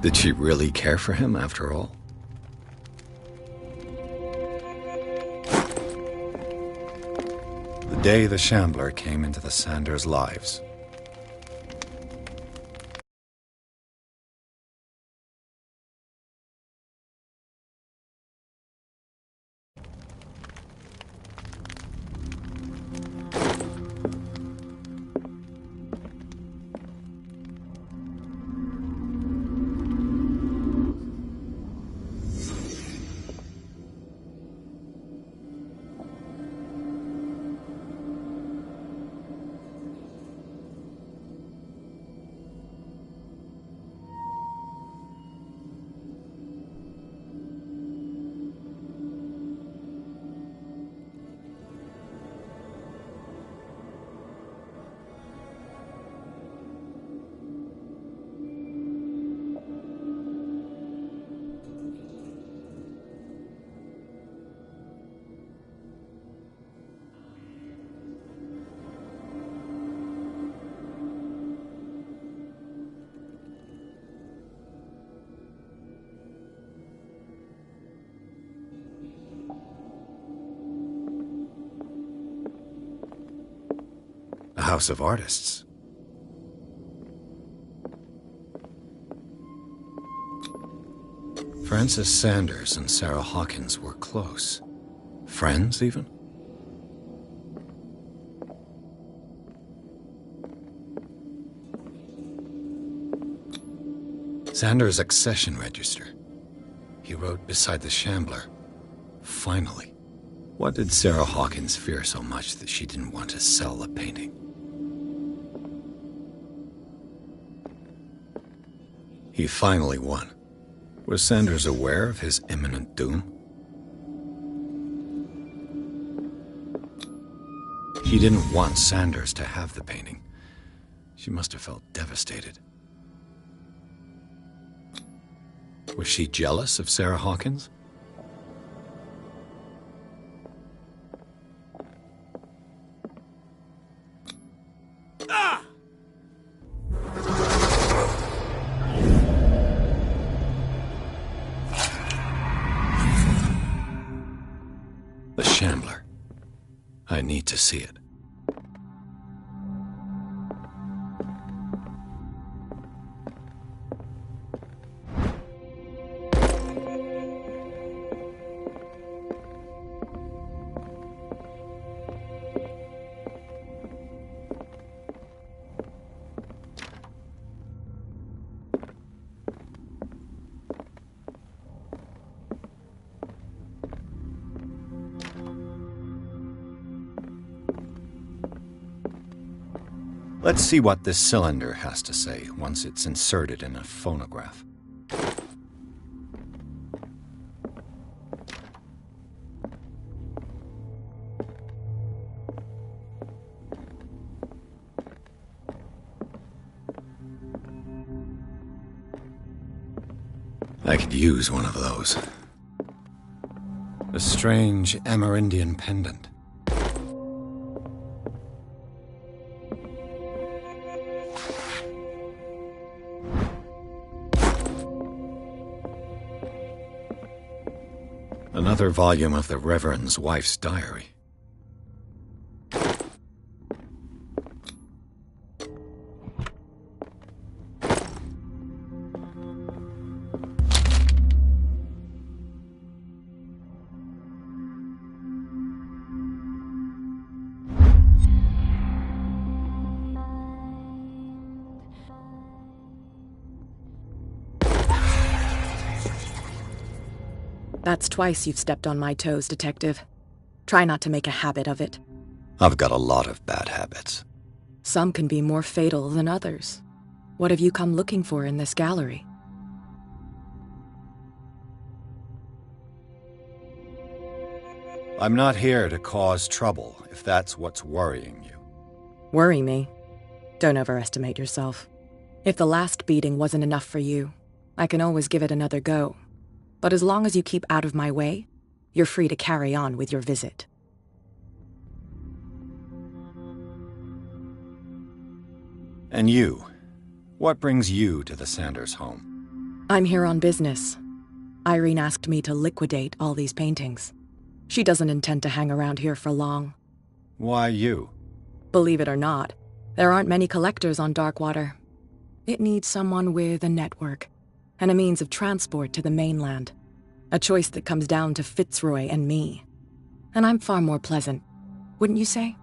Did she really care for him after all? The day the Shambler came into the Sanders' lives. A house of artists. Francis Sanders and Sarah Hawkins were close. Friends, even? Sanders' accession register. He wrote beside the Shambler, "Finally." What did Sarah Hawkins fear so much that she didn't want to sell the painting? He finally won. Was Sanders aware of his imminent doom? He didn't want Sanders to have the painting. She must have felt devastated. Was she jealous of Sarah Hawkins? The Shambler. I need to see it. Let's see what this cylinder has to say once it's inserted in a phonograph. I could use one of those. A strange Amerindian pendant. Another volume of the Reverend's wife's diary. That's twice you've stepped on my toes, Detective. Try not to make a habit of it. I've got a lot of bad habits. Some can be more fatal than others. What have you come looking for in this gallery? I'm not here to cause trouble, if that's what's worrying you. Worry me? Don't overestimate yourself. If the last beating wasn't enough for you, I can always give it another go. But as long as you keep out of my way, you're free to carry on with your visit. And you? What brings you to the Sanders home? I'm here on business. Irene asked me to liquidate all these paintings. She doesn't intend to hang around here for long. Why you? Believe it or not, there aren't many collectors on Darkwater. It needs someone with a network and a means of transport to the mainland. A choice that comes down to Fitzroy and me. And I'm far more pleasant, wouldn't you say?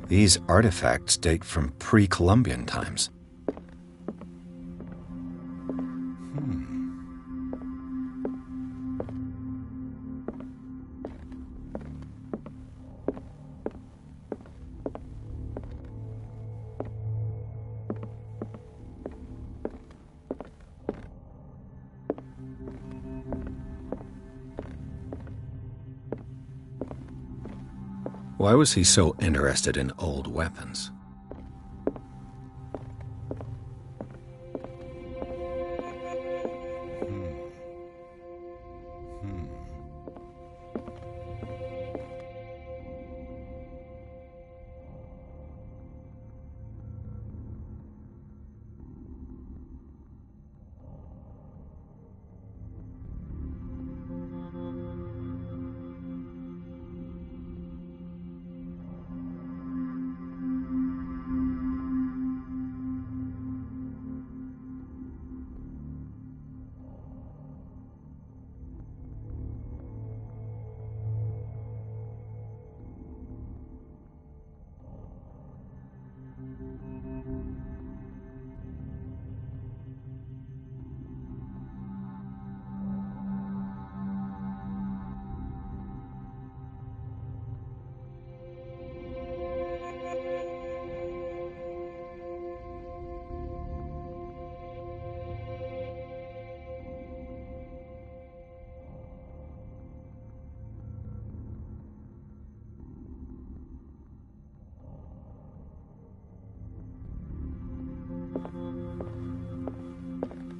These artifacts date from pre-Columbian times. Why was he so interested in old weapons?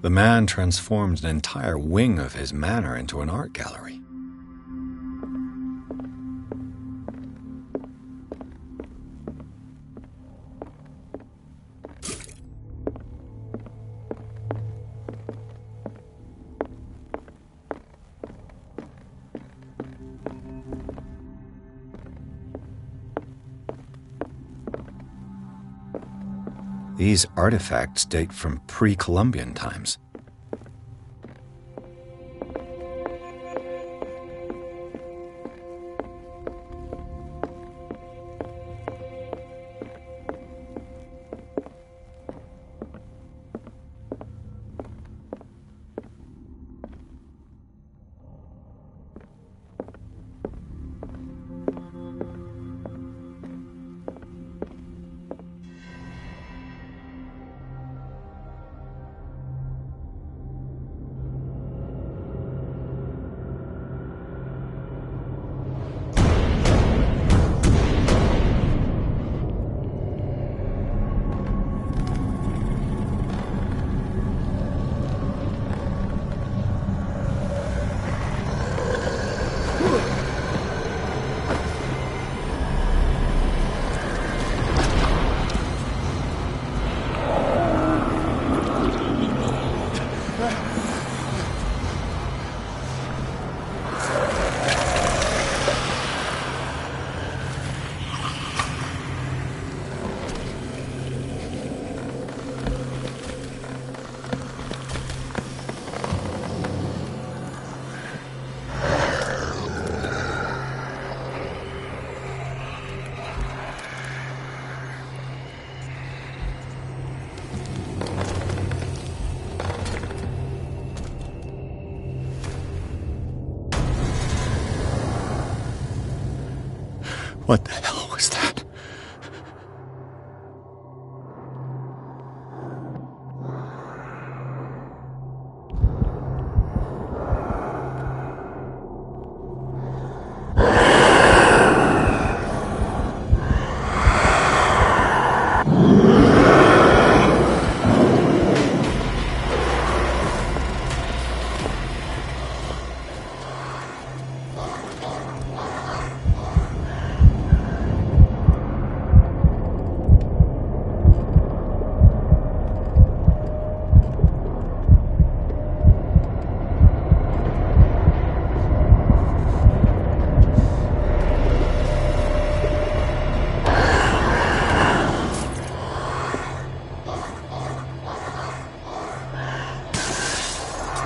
The man transformed an entire wing of his manor into an art gallery. These artifacts date from pre-Columbian times. What the hell was that?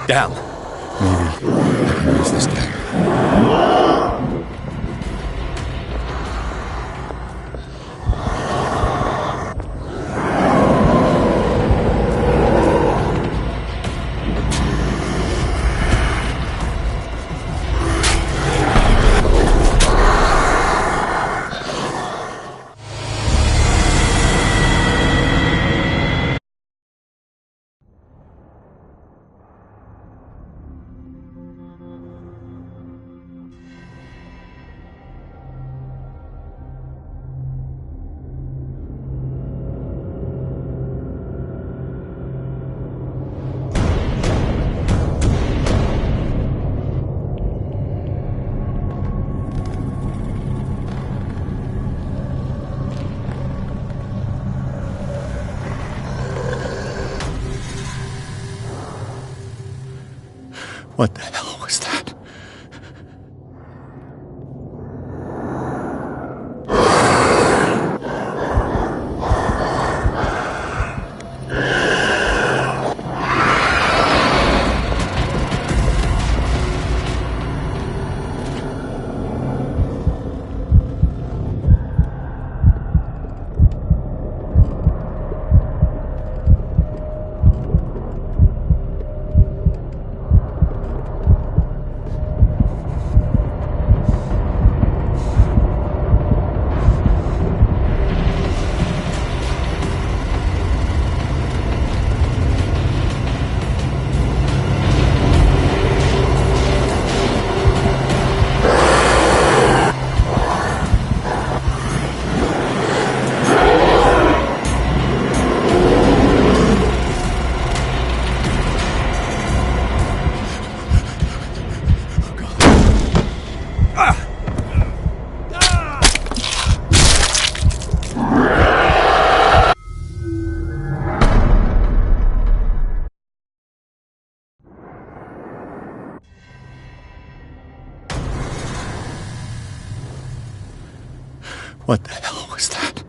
Down. Maybe I can use this dagger. What the hell was that? What the hell was that?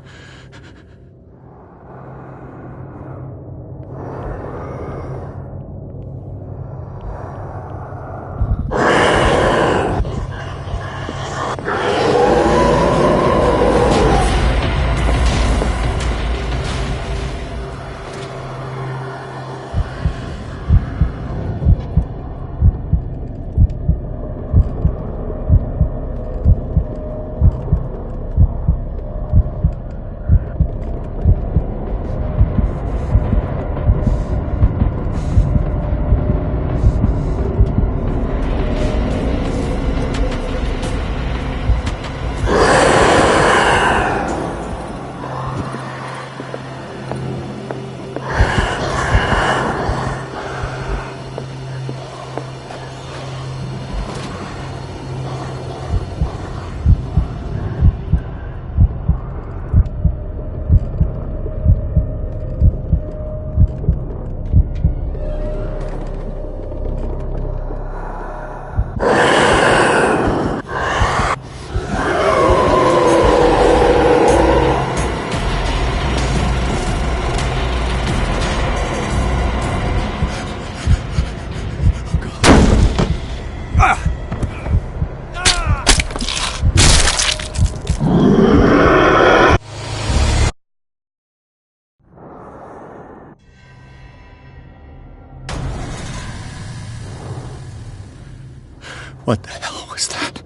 What the hell was that?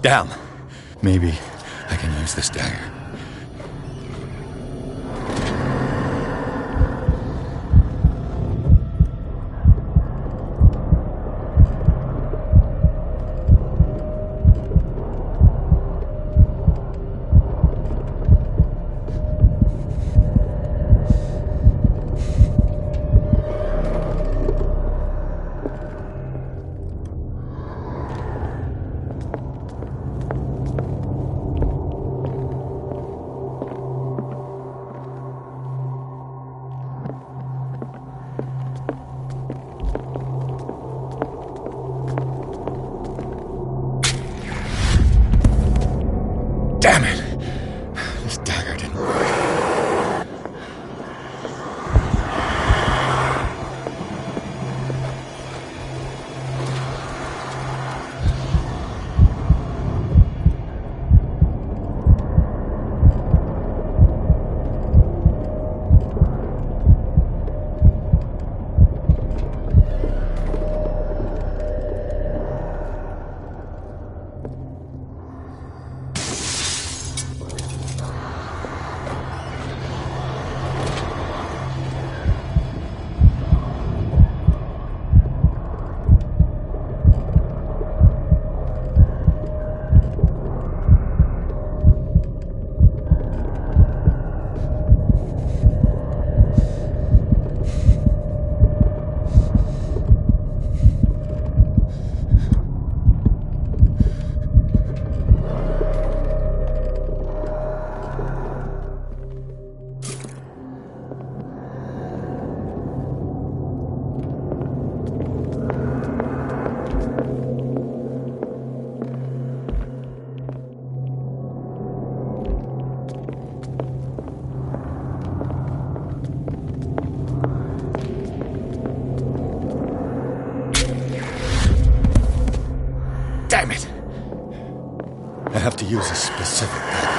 Down. Maybe I can use this dagger. Damn it! This dagger didn't work. Damn it! I have to use a specific dagger.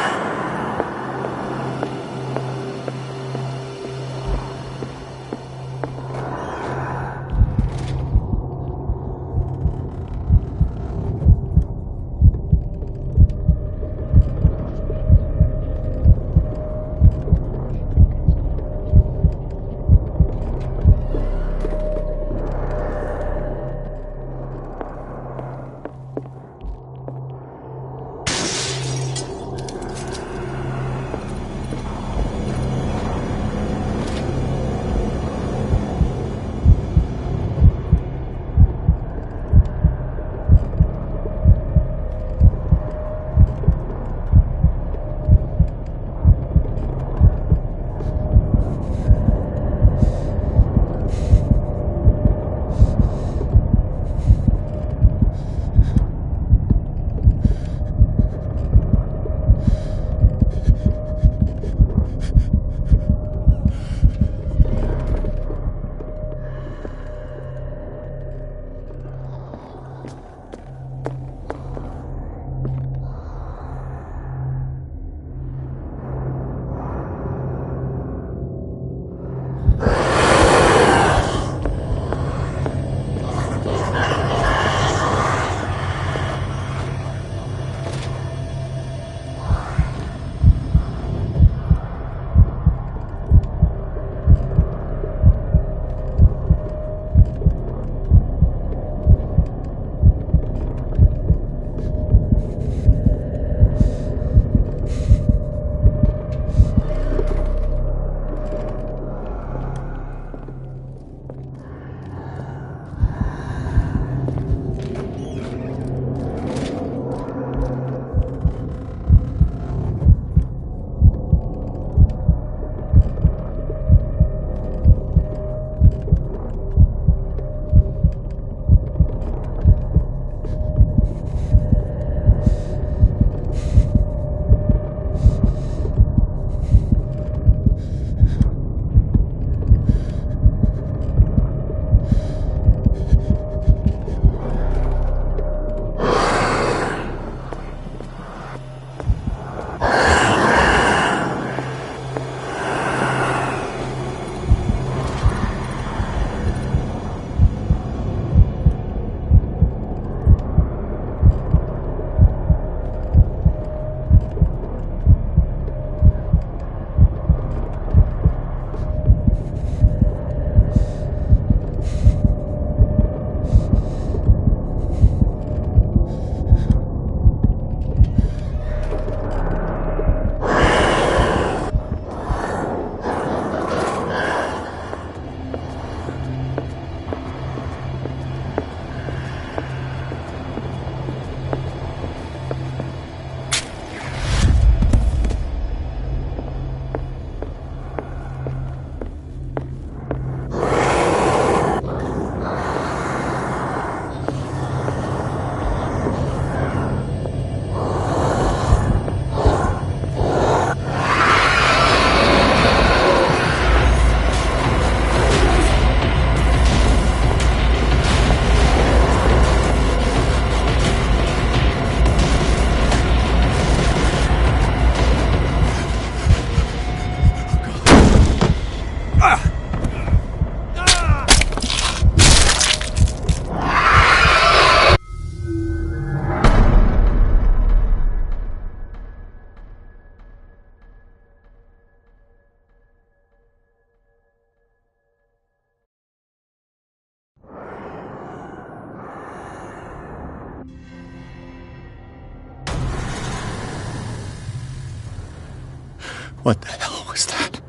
What the hell was that?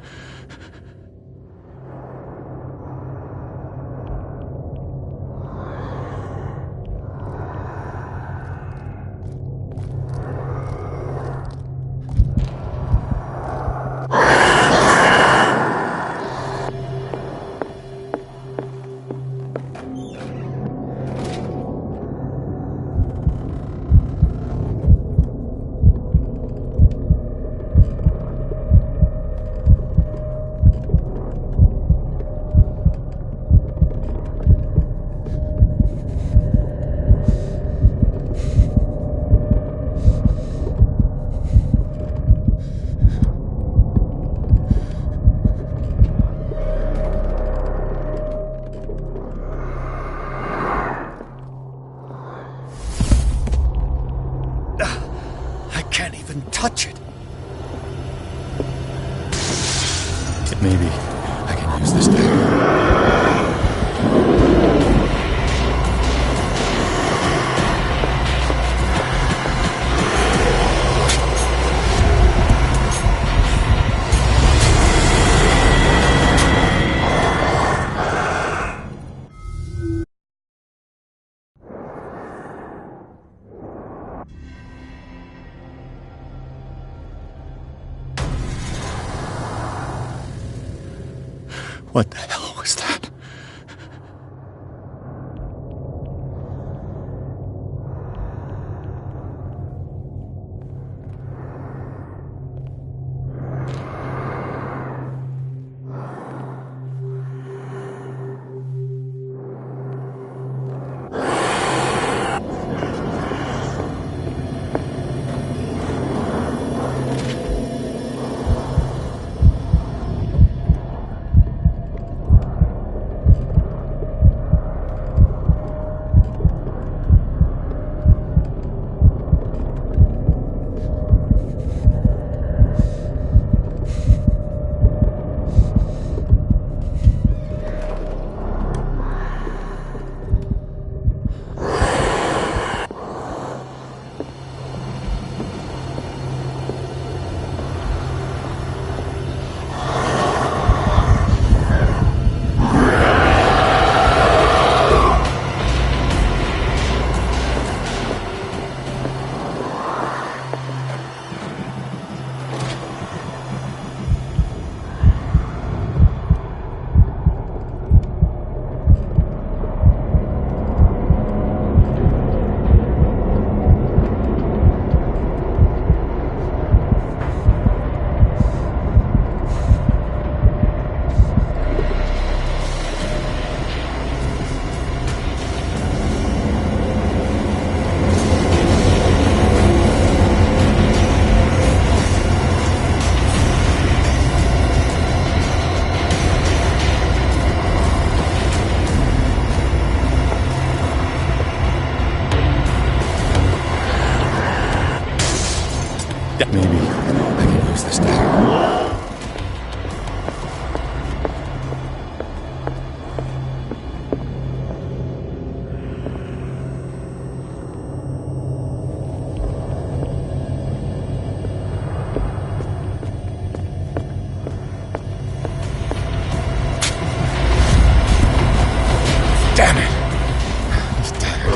Touch it. Maybe I can use this dagger. What the hell was that? Maybe I can use this dagger. Damn it! This dagger.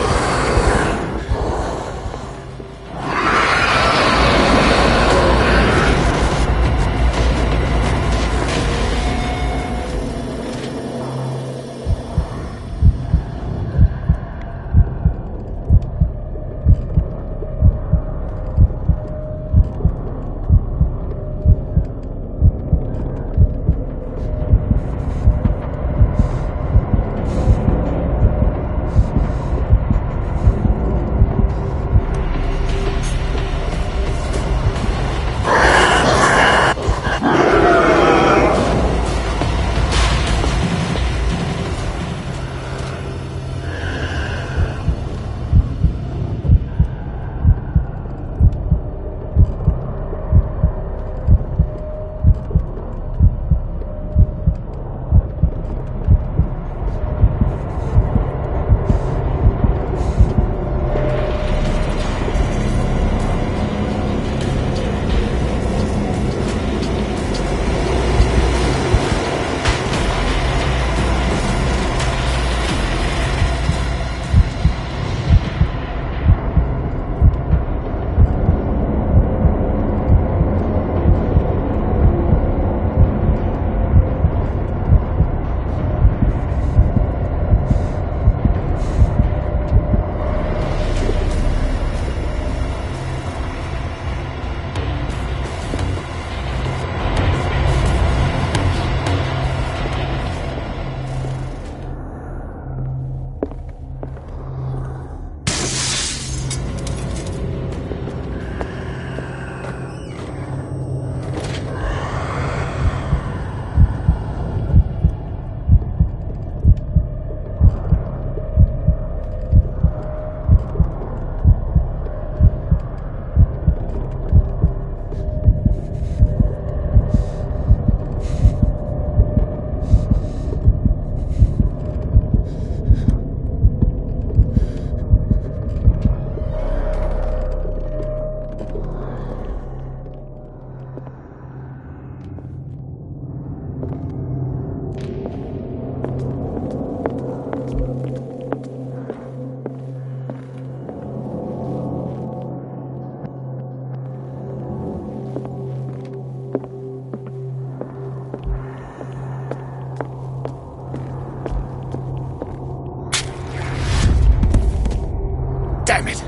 Damn it!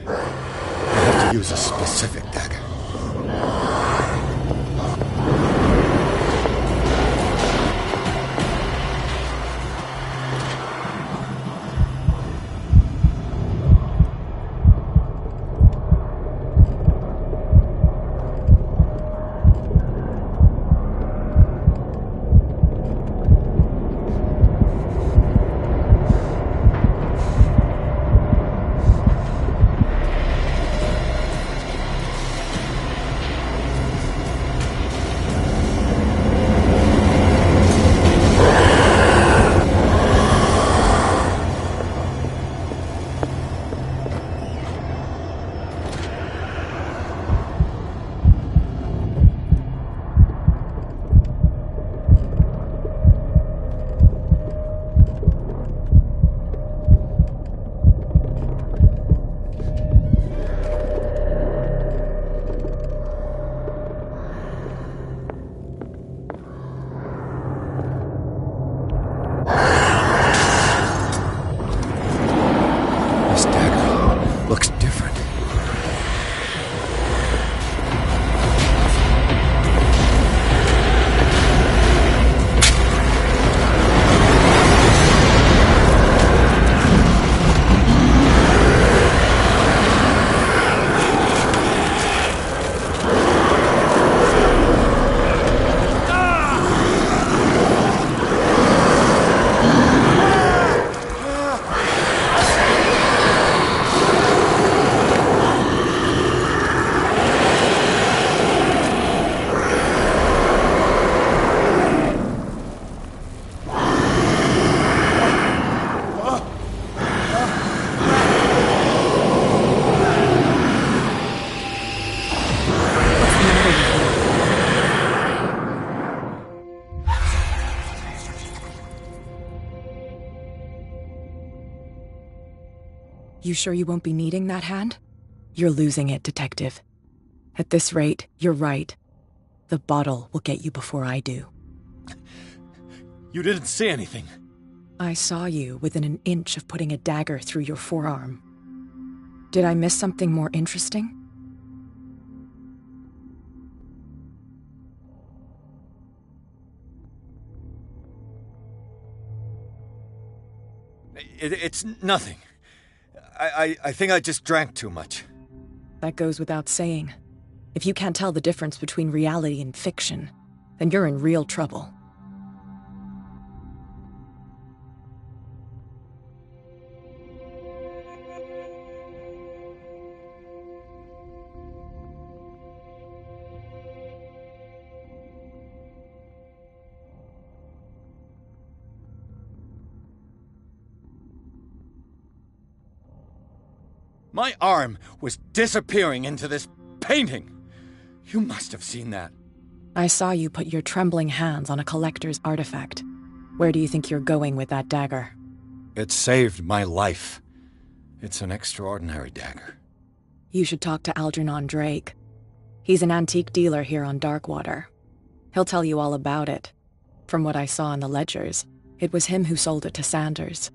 I have to use a specific dagger. Looks different. You sure you won't be needing that hand? You're losing it, Detective. At this rate, you're right. The bottle will get you before I do. You didn't see anything. I saw you within an inch of putting a dagger through your forearm. Did I miss something more interesting? It's nothing. I think I just drank too much. That goes without saying. If you can't tell the difference between reality and fiction, then you're in real trouble. My arm was disappearing into this painting. You must have seen that. I saw you put your trembling hands on a collector's artifact. Where do you think you're going with that dagger? It saved my life. It's an extraordinary dagger. You should talk to Algernon Drake. He's an antique dealer here on Darkwater. He'll tell you all about it. From what I saw in the ledgers, it was him who sold it to Sanders.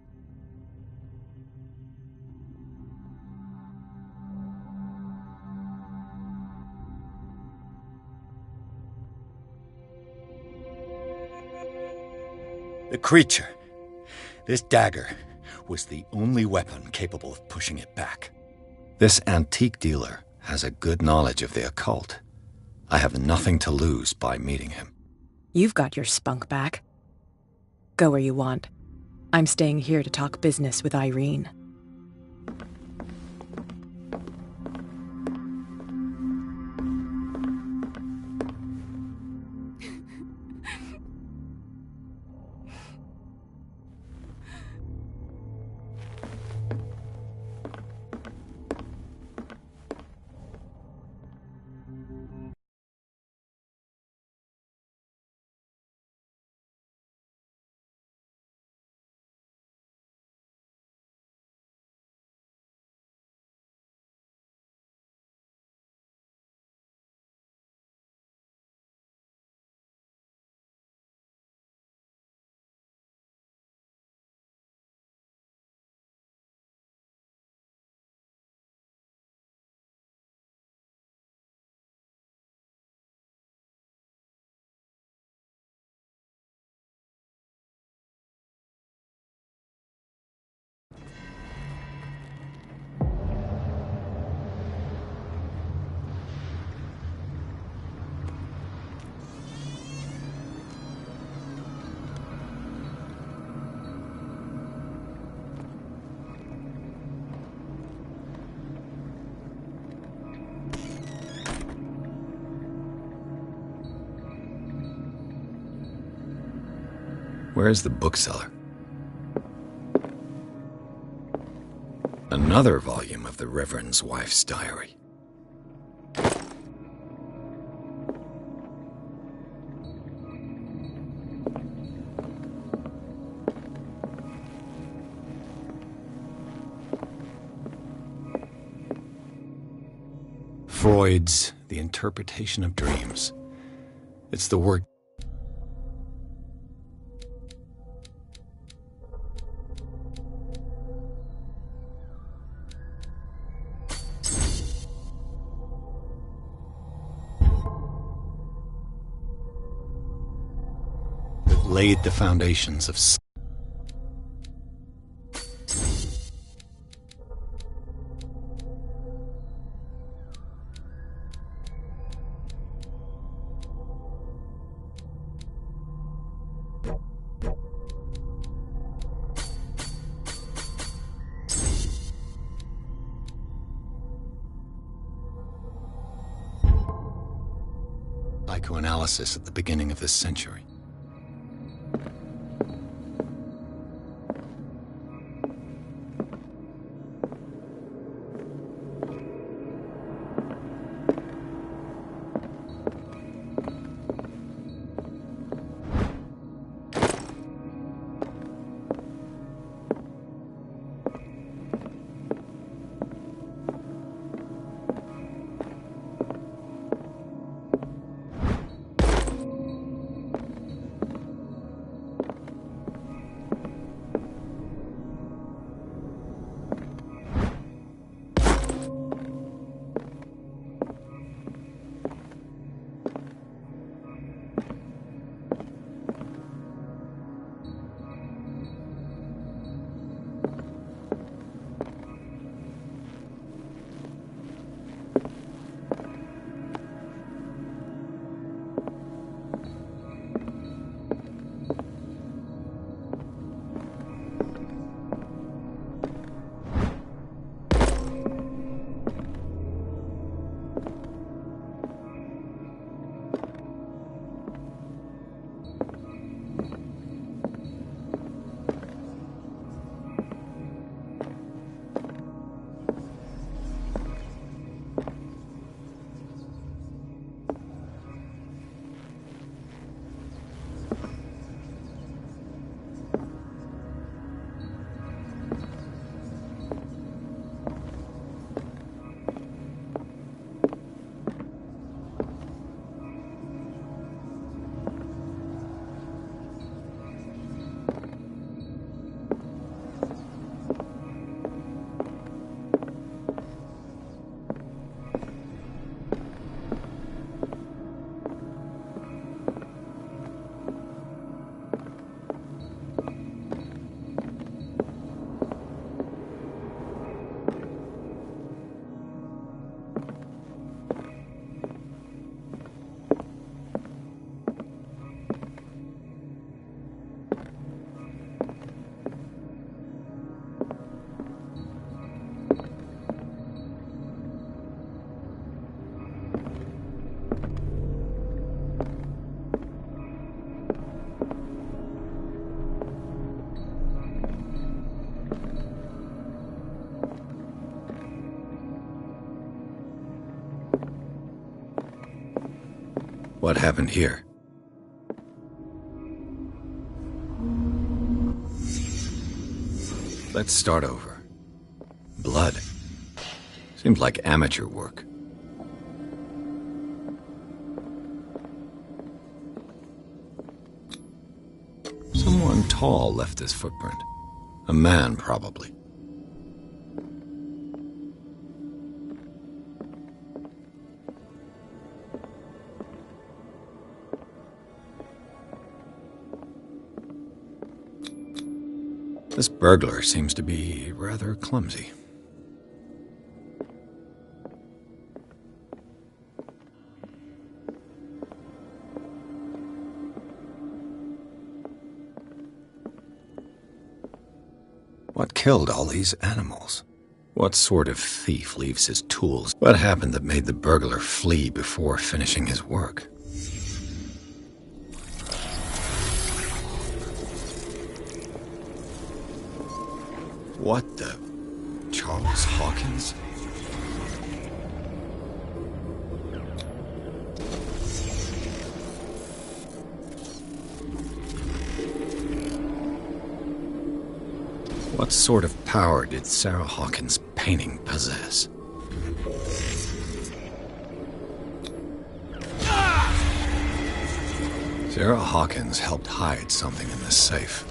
The creature, this dagger, was the only weapon capable of pushing it back. This antique dealer has a good knowledge of the occult. I have nothing to lose by meeting him. You've got your spunk back. Go where you want. I'm staying here to talk business with Irene. Where's the bookseller? Another volume of the Reverend's wife's diary. Freud's The Interpretation of Dreams. It's the work. That laid the foundations of psychoanalysis at the beginning of this century. What happened here? Let's start over. Blood. Seems like amateur work. Someone tall left this footprint. A man, probably. This burglar seems to be rather clumsy. What killed all these animals? What sort of thief leaves his tools? What happened that made the burglar flee before finishing his work? What the... Charles Hawkins? What sort of power did Sarah Hawkins' painting possess? Sarah Hawkins helped hide something in this safe.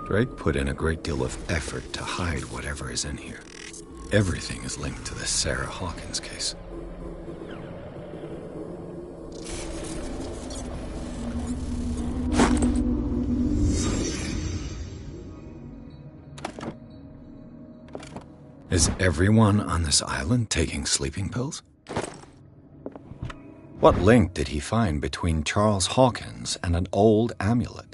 Drake put in a great deal of effort to hide whatever is in here. Everything is linked to the Sarah Hawkins case. Is everyone on this island taking sleeping pills? What link did he find between Charles Hawkins and an old amulet?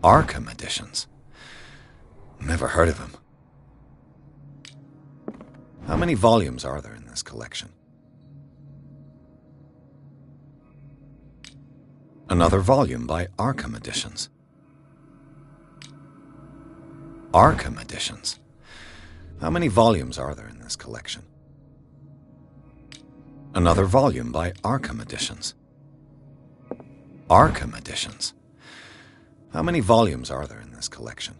Arkham editions. Never heard of them. How many volumes are there in this collection? Another volume by Arkham Editions. Arkham Editions. How many volumes are there in this collection? Another volume by Arkham Editions. Arkham Editions. How many volumes are there in this collection?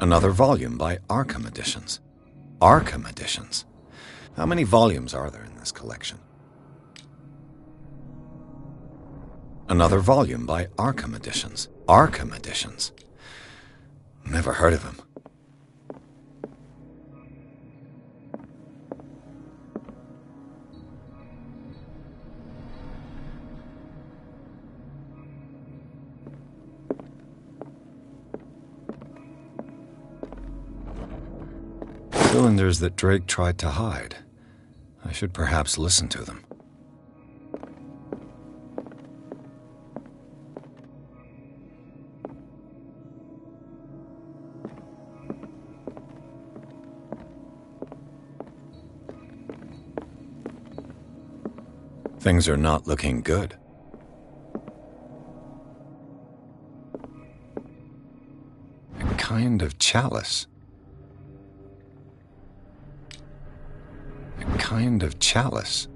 Another volume by Arkham Editions. Arkham Editions. How many volumes are there in this collection? Another volume by Arkham Editions. Arkham Editions. Never heard of them. Cylinders that Drake tried to hide. I should perhaps listen to them. Things are not looking good. A kind of chalice. Kind of chalice.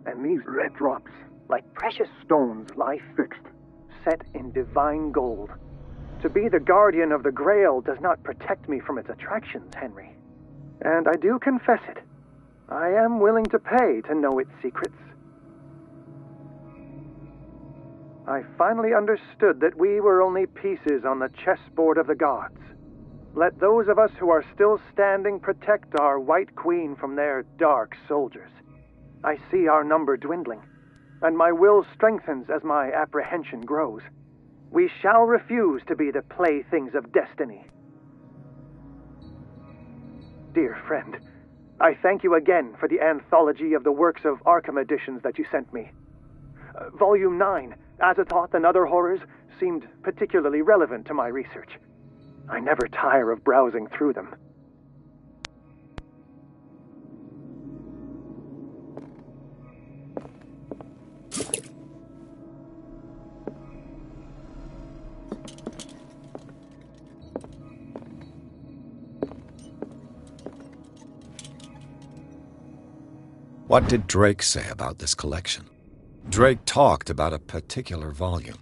And these red drops, like precious stones, lie fixed, set in divine gold. To be the guardian of the Grail does not protect me from its attractions, Henry. And I do confess it. I am willing to pay to know its secrets. I finally understood that we were only pieces on the chessboard of the gods. Let those of us who are still standing protect our White Queen from their dark soldiers. I see our number dwindling, and my will strengthens as my apprehension grows. We shall refuse to be the playthings of destiny. Dear friend, I thank you again for the anthology of the works of Arkham editions that you sent me. Volume 9, Azathoth and Other Horrors, seemed particularly relevant to my research. I never tire of browsing through them. What did Drake say about this collection? Drake talked about a particular volume.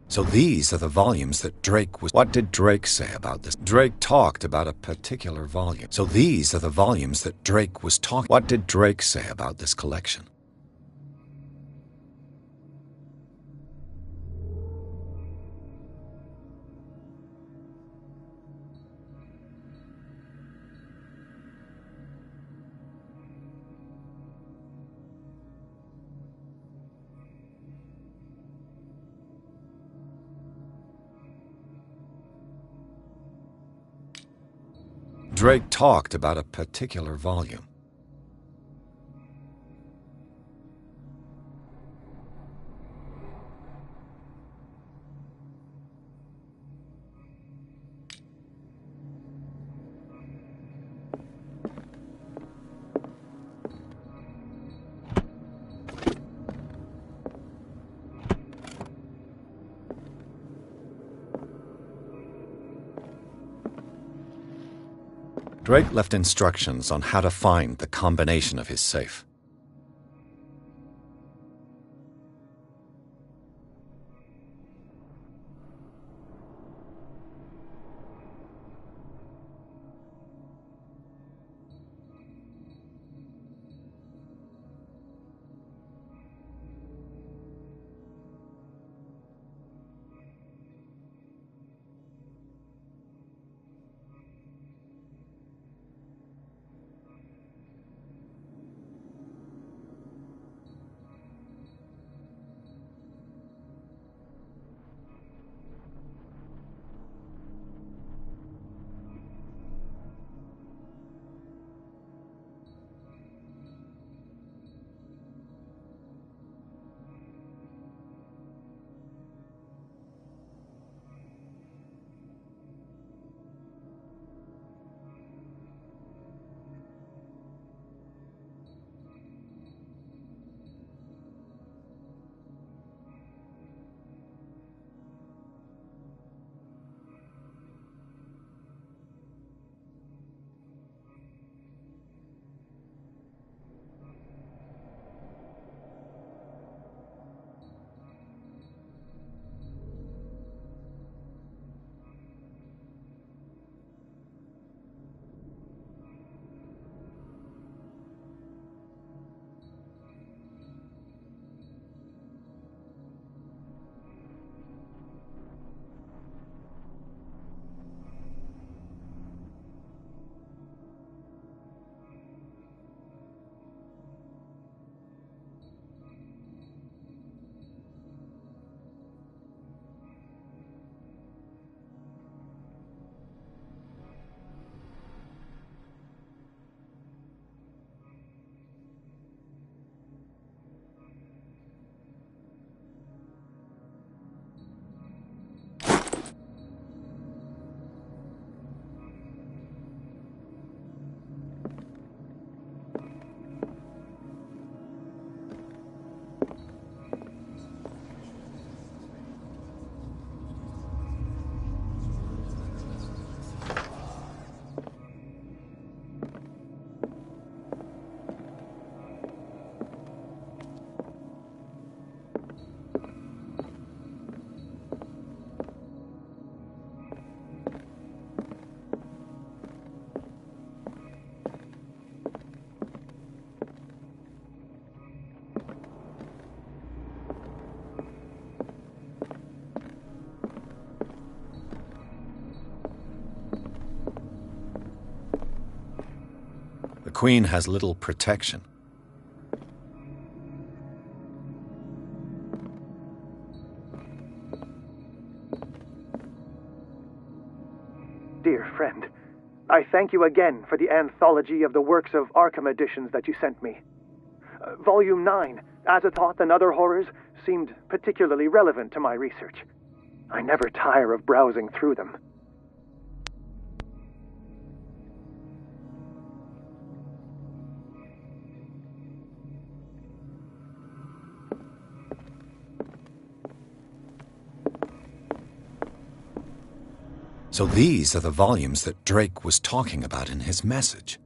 So these are the volumes that Drake was... What did Drake say about this? Drake talked about a particular volume. So these are the volumes that Drake was talking... What did Drake say about this collection? Drake talked about a particular volume. Drake left instructions on how to find the combination of his safe. The Queen has little protection. Dear friend, I thank you again for the anthology of the works of Arkham editions that you sent me. Volume 9, Azathoth and Other Horrors, seemed particularly relevant to my research. I never tire of browsing through them. So these are the volumes that Drake was talking about in his message.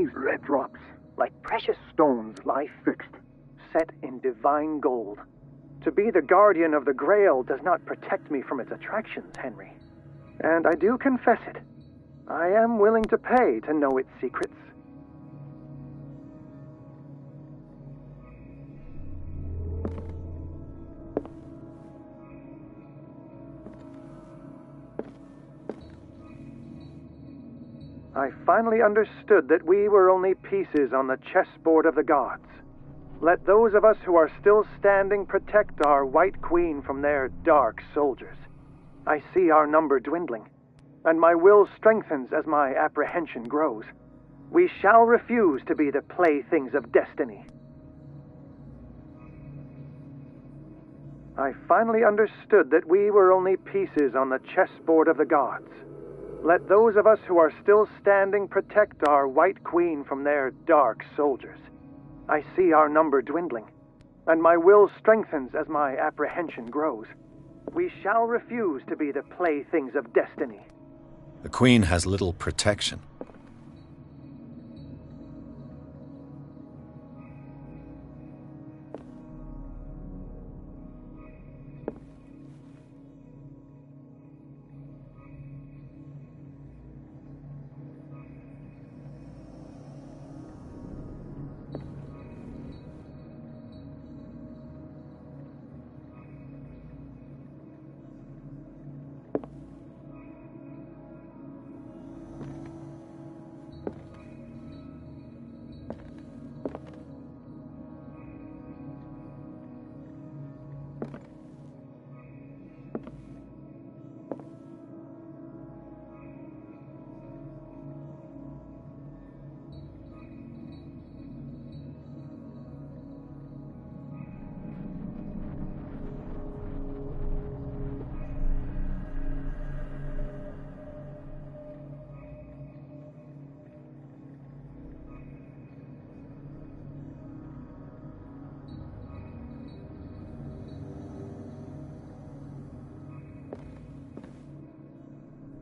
These red drops, like precious stones, lie fixed, set in divine gold. To be the guardian of the Grail does not protect me from its attractions, Henry. And I do confess it. I am willing to pay to know its secrets. I finally understood that we were only pieces on the chessboard of the gods. Let those of us who are still standing protect our White Queen from their dark soldiers. I see our number dwindling, and my will strengthens as my apprehension grows. We shall refuse to be the playthings of destiny. I finally understood that we were only pieces on the chessboard of the gods. Let those of us who are still standing protect our White Queen from their dark soldiers. I see our number dwindling, and my will strengthens as my apprehension grows. We shall refuse to be the playthings of destiny. The Queen has little protection.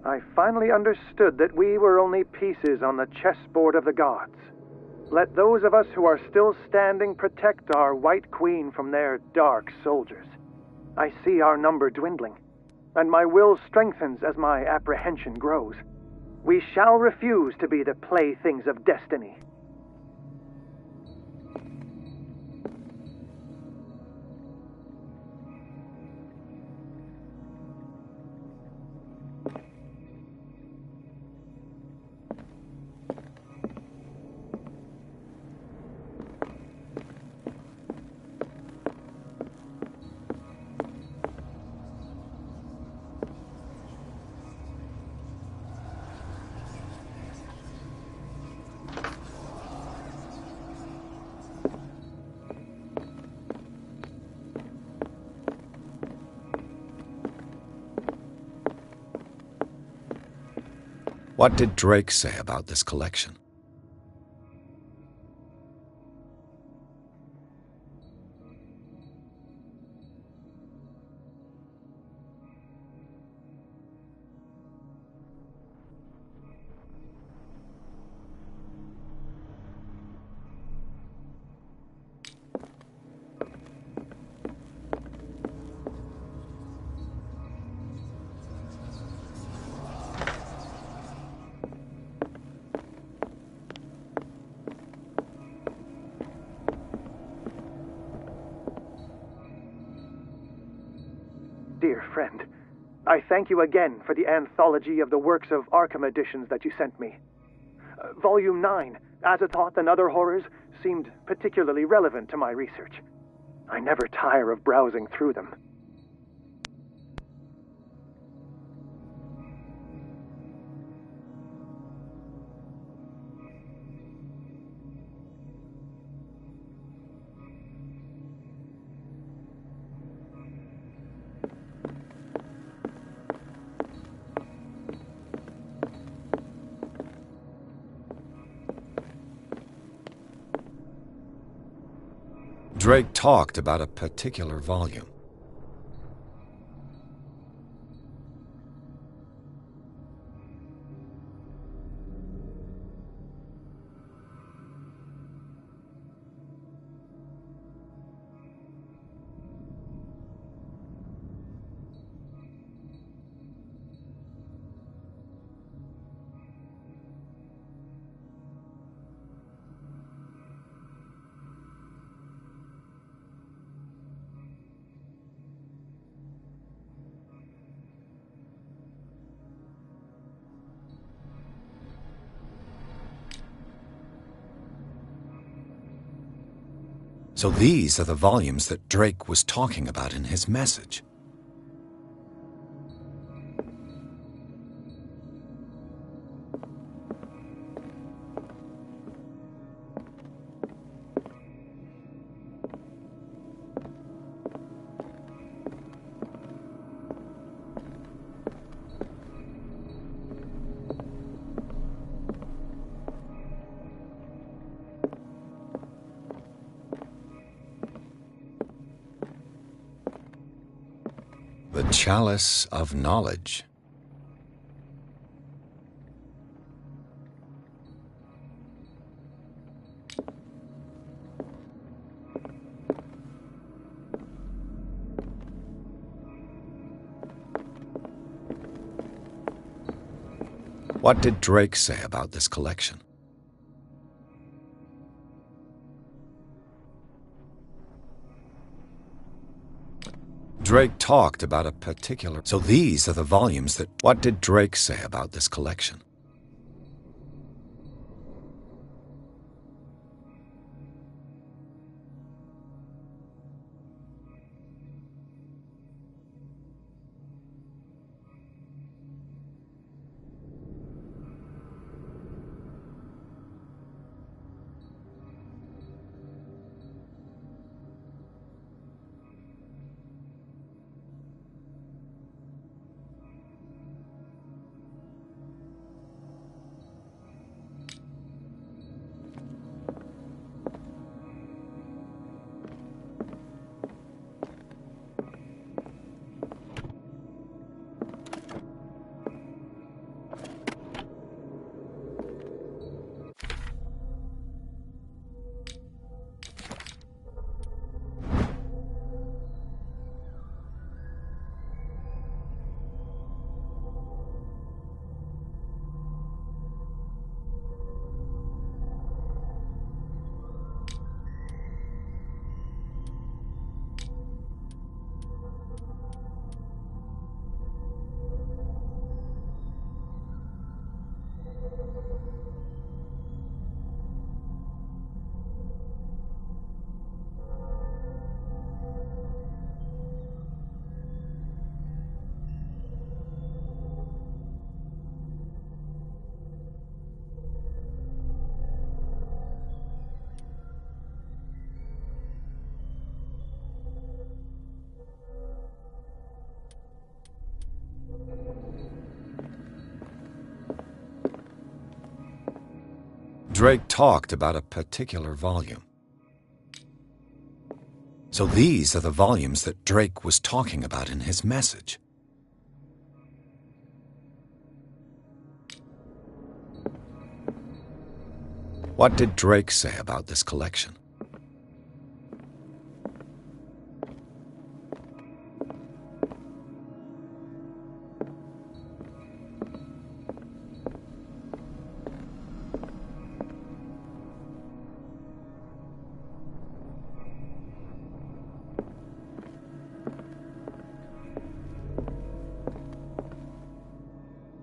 I finally understood that we were only pieces on the chessboard of the gods. Let those of us who are still standing protect our White Queen from their dark soldiers. I see our number dwindling, and my will strengthens as my apprehension grows. We shall refuse to be the playthings of destiny. What did Drake say about this collection? Dear friend, I thank you again for the anthology of the works of Arkham editions that you sent me. Volume 9, Azathoth and Other Horrors, seemed particularly relevant to my research. I never tire of browsing through them. Drake talked about a particular volume. So these are the volumes that Drake was talking about in his message. The Chalice of Knowledge. What did Drake say about this collection? Drake talked about a particular... So these are the volumes that... What did Drake say about this collection? Drake talked about a particular volume. So these are the volumes that Drake was talking about in his message. What did Drake say about this collection?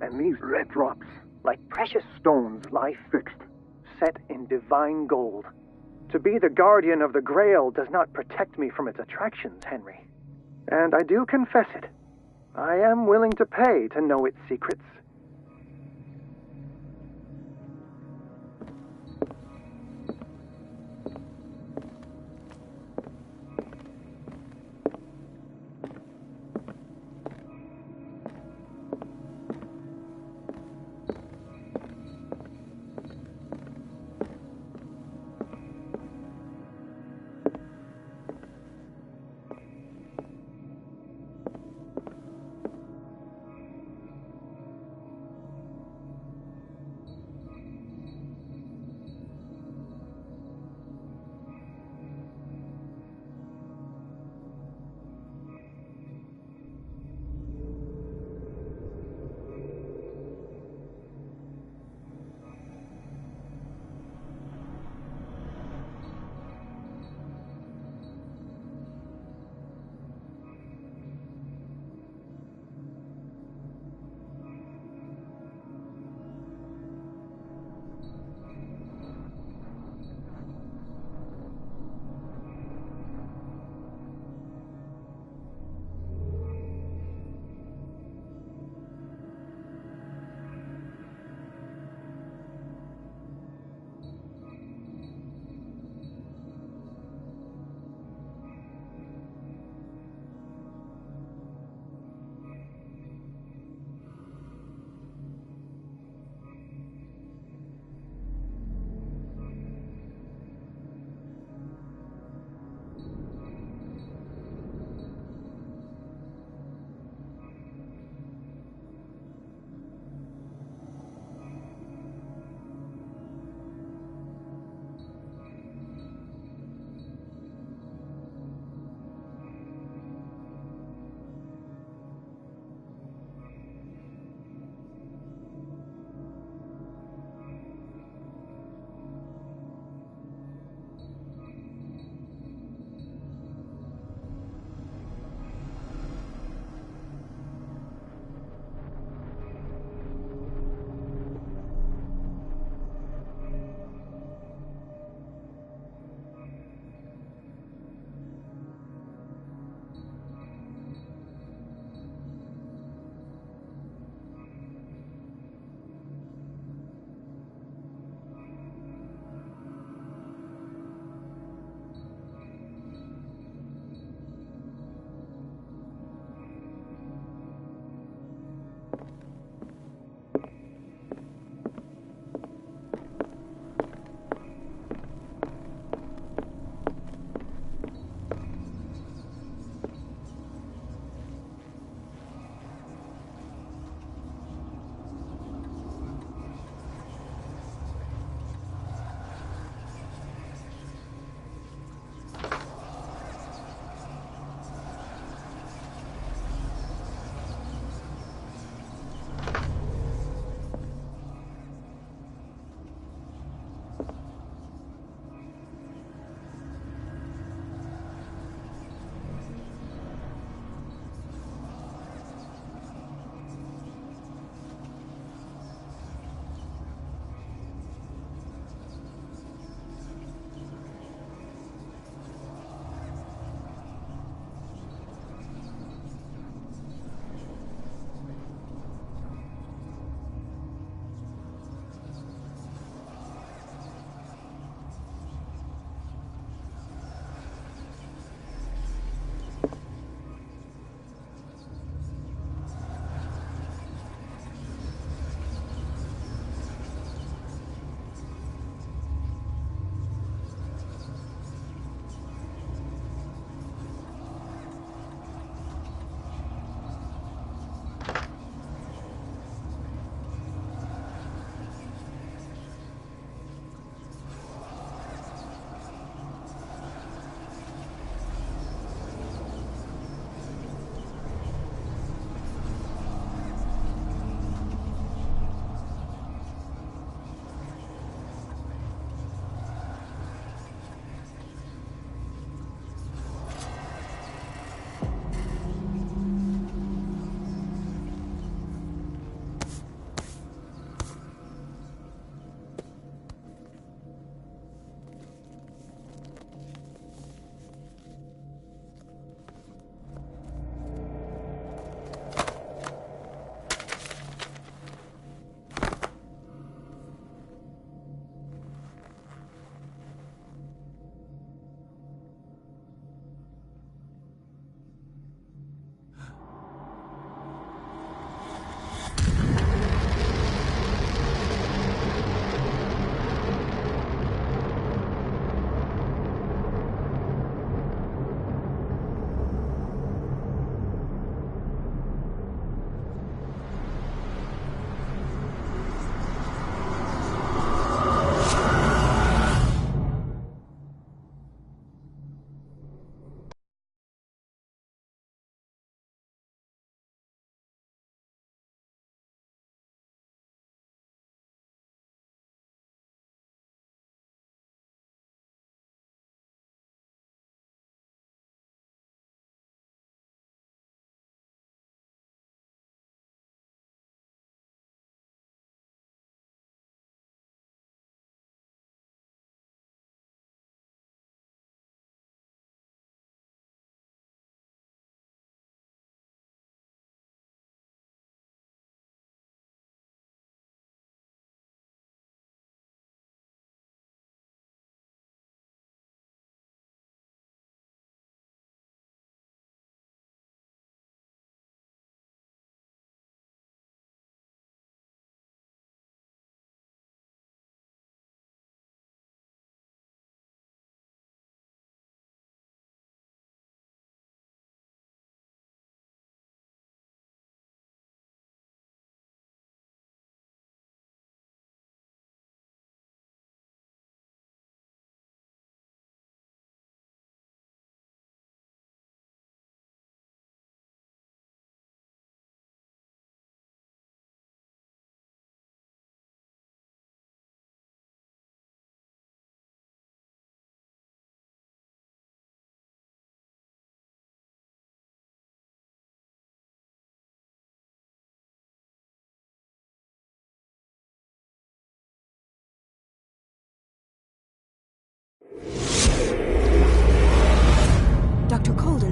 And these red drops, like precious stones, lie fixed, set in divine gold. To be the guardian of the Grail does not protect me from its attractions, Henry. And I do confess it. I am willing to pay to know its secrets.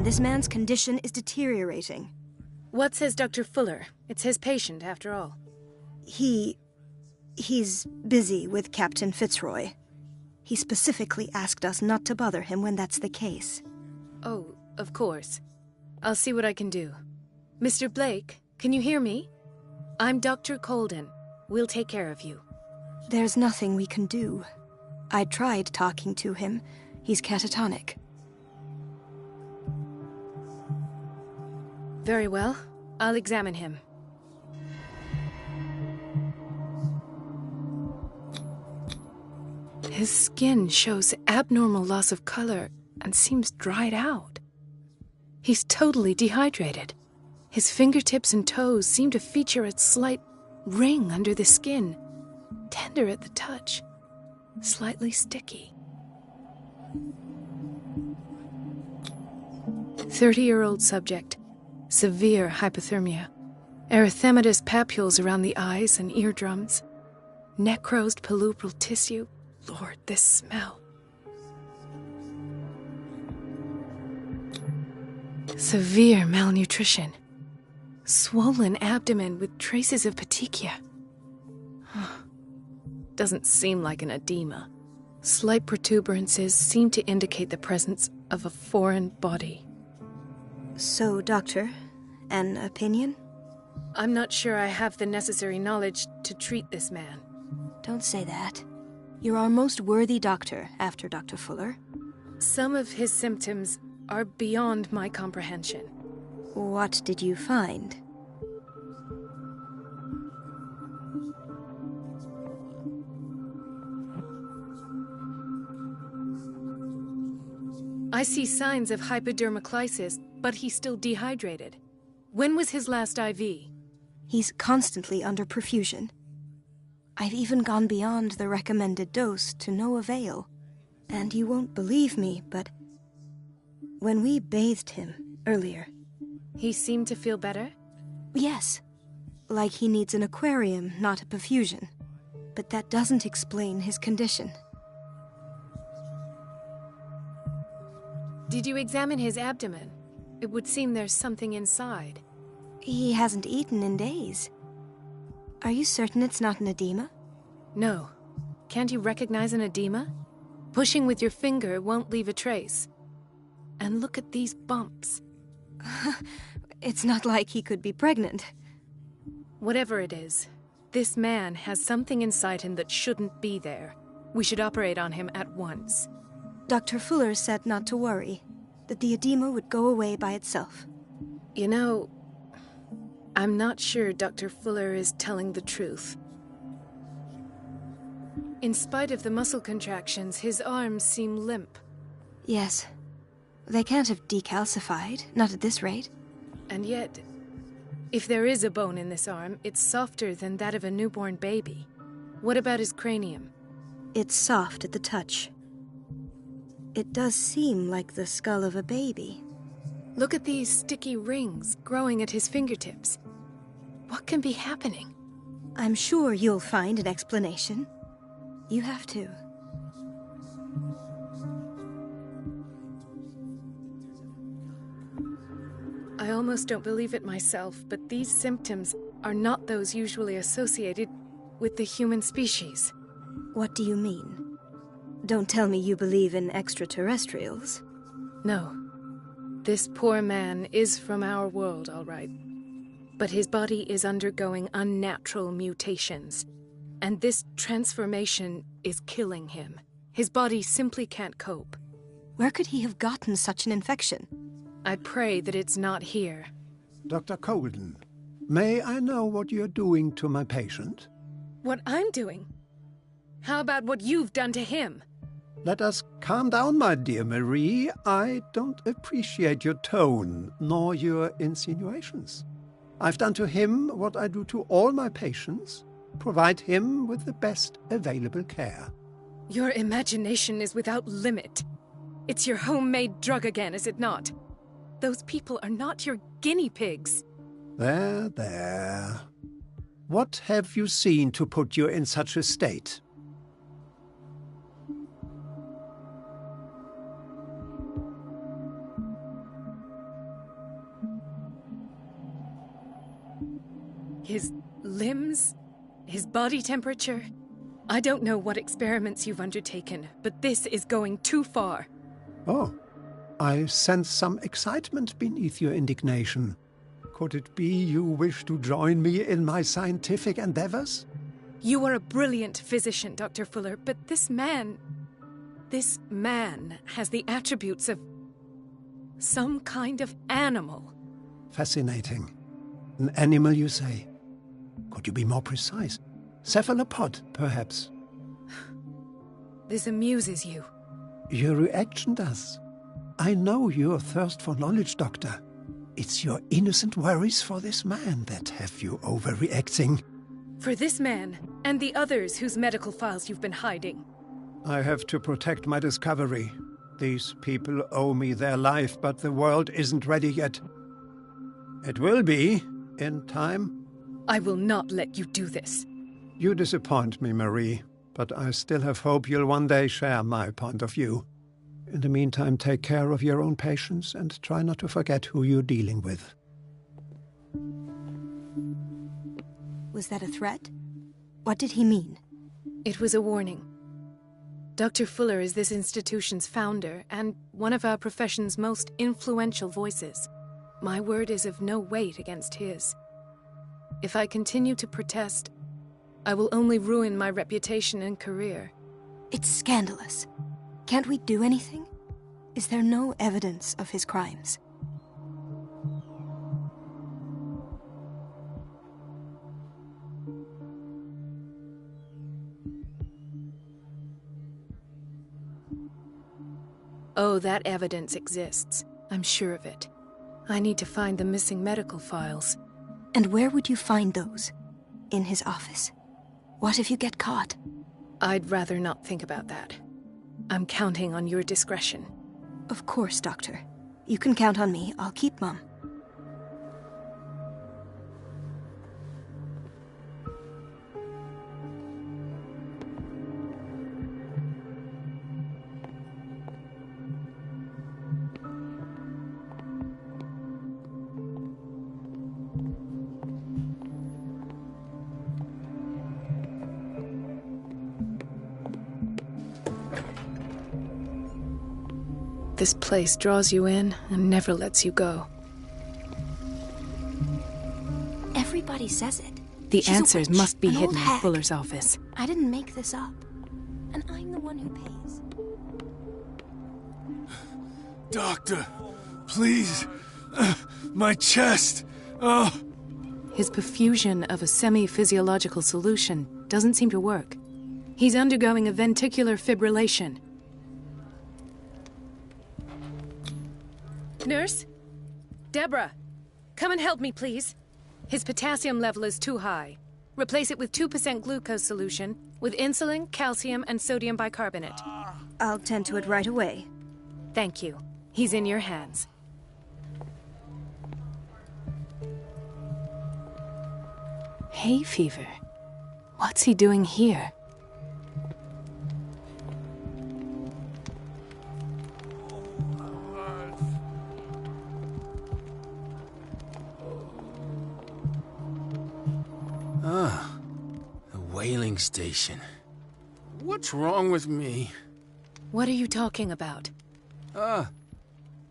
This man's condition is deteriorating. What says Dr. Fuller? It's his patient, after all. He's busy with Captain Fitzroy. He specifically asked us not to bother him when that's the case. Oh, of course. I'll see what I can do. Mr. Blake, can you hear me? I'm Dr. Colden. We'll take care of you. There's nothing we can do. I tried talking to him. He's catatonic. Very well. I'll examine him. His skin shows abnormal loss of color and seems dried out. He's totally dehydrated. His fingertips and toes seem to feature a slight ring under the skin, tender at the touch, slightly sticky. 30-year-old subject, severe hypothermia, erythematous papules around the eyes and eardrums, necrosed palpebral tissue. Lord, this smell. Severe malnutrition. Swollen abdomen with traces of petechia. Doesn't seem like an edema. Slight protuberances seem to indicate the presence of a foreign body. So, Doctor, an opinion? I'm not sure I have the necessary knowledge to treat this man. Don't say that. You're our most worthy doctor after Dr. Fuller. Some of his symptoms are beyond my comprehension. What did you find? I see signs of hypodermoclysis, but he's still dehydrated. When was his last IV? He's constantly under perfusion. I've even gone beyond the recommended dose to no avail. And you won't believe me, but when we bathed him earlier... He seemed to feel better? Yes. Like he needs an aquarium, not a perfusion. But that doesn't explain his condition. Did you examine his abdomen? It would seem there's something inside. He hasn't eaten in days. Are you certain it's not an edema? No. Can't you recognize an edema? Pushing with your finger won't leave a trace. And look at these bumps. It's not like he could be pregnant. Whatever it is, this man has something inside him that shouldn't be there. We should operate on him at once. Dr. Fuller said not to worry, that the edema would go away by itself. You know, I'm not sure Dr. Fuller is telling the truth. In spite of the muscle contractions, his arms seem limp. Yes. They can't have decalcified, not at this rate. And yet, if there is a bone in this arm, it's softer than that of a newborn baby. What about his cranium? It's soft at the touch. It does seem like the skull of a baby. Look at these sticky rings growing at his fingertips. What can be happening? I'm sure you'll find an explanation. You have to. I almost don't believe it myself, but these symptoms are not those usually associated with the human species. What do you mean? Don't tell me you believe in extraterrestrials. No. This poor man is from our world, all right. But his body is undergoing unnatural mutations. And this transformation is killing him. His body simply can't cope. Where could he have gotten such an infection? I pray that it's not here. Dr. Colden, may I know what you're doing to my patient? What I'm doing? How about what you've done to him? Let us calm down, my dear Marie. I don't appreciate your tone, nor your insinuations. I've done to him what I do to all my patients. Provide him with the best available care. Your imagination is without limit. It's your homemade drug again, is it not? Those people are not your guinea pigs. There, there. What have you seen to put you in such a state? His limbs? His body temperature? I don't know what experiments you've undertaken, but this is going too far. Oh, I sense some excitement beneath your indignation. Could it be you wish to join me in my scientific endeavors? You are a brilliant physician, Dr. Fuller, but this man has the attributes of some kind of animal. Fascinating. An animal, you say? Could you be more precise? Cephalopod, perhaps? This amuses you. Your reaction does. I know your thirst for knowledge, Doctor. It's your innocent worries for this man that have you overreacting. For this man, and the others whose medical files you've been hiding. I have to protect my discovery. These people owe me their life, but the world isn't ready yet. It will be, in time. I will not let you do this. You disappoint me, Marie, but I still have hope you'll one day share my point of view. In the meantime, take care of your own patients and try not to forget who you're dealing with. Was that a threat? What did he mean? It was a warning. Dr. Fuller is this institution's founder and one of our profession's most influential voices. My word is of no weight against his. If I continue to protest, I will only ruin my reputation and career. It's scandalous. Can't we do anything? Is there no evidence of his crimes? Oh, that evidence exists. I'm sure of it. I need to find the missing medical files. And where would you find those? In his office? What if you get caught? I'd rather not think about that. I'm counting on your discretion. Of course, Doctor. You can count on me. I'll keep Mum. This place draws you in and never lets you go. Everybody says it. The She's a answers witch, must be an old hidden in hag. Fuller's office. I didn't make this up. And I'm the one who pays. Doctor, please. My chest. Oh. His perfusion of a semi-physiological solution doesn't seem to work. He's undergoing a ventricular fibrillation. Nurse? Deborah, come and help me, please. His potassium level is too high. Replace it with 2% glucose solution with insulin, calcium, and sodium bicarbonate. I'll tend to it right away. Thank you. He's in your hands. Hay fever. What's he doing here? Ah, the whaling station. What's wrong with me? What are you talking about?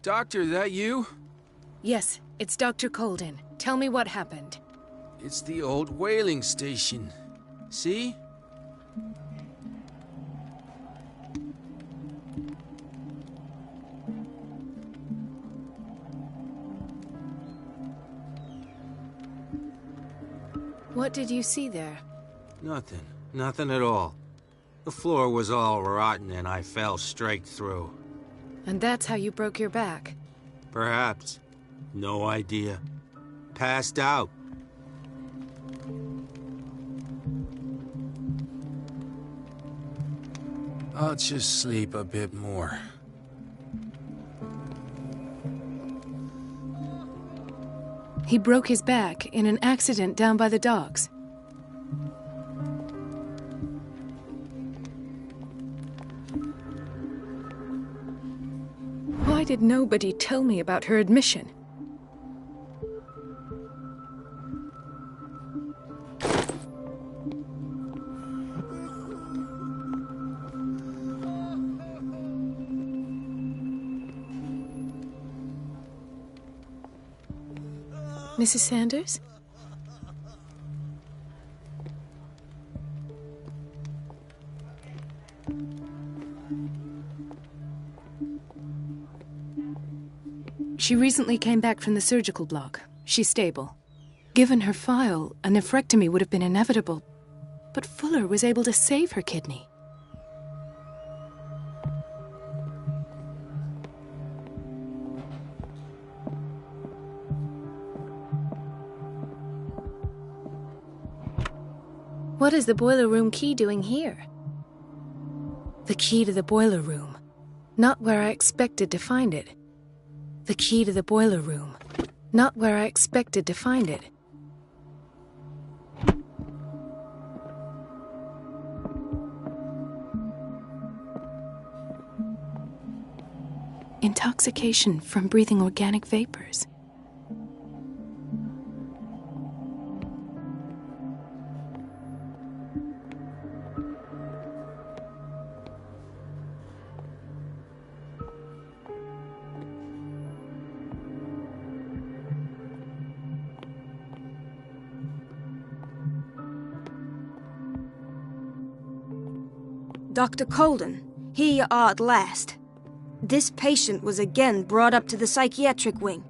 Doctor, that you? Yes, it's Dr. Colden. Tell me what happened. It's the old whaling station. See? What did you see there? Nothing. Nothing at all. The floor was all rotten and I fell straight through. And that's how you broke your back. Perhaps. No idea. Passed out. I'll just sleep a bit more. He broke his back in an accident down by the docks. Why did nobody tell me about her admission? Mrs. Sanders? She recently came back from the surgical block. She's stable. Given her file, a nephrectomy would have been inevitable. But Fuller was able to save her kidney. What is the boiler room key doing here? The key to the boiler room. Not where I expected to find it. The key to the boiler room. Not where I expected to find it. Intoxication from breathing organic vapors. Dr. Colden, here you are at last. This patient was again brought up to the psychiatric wing.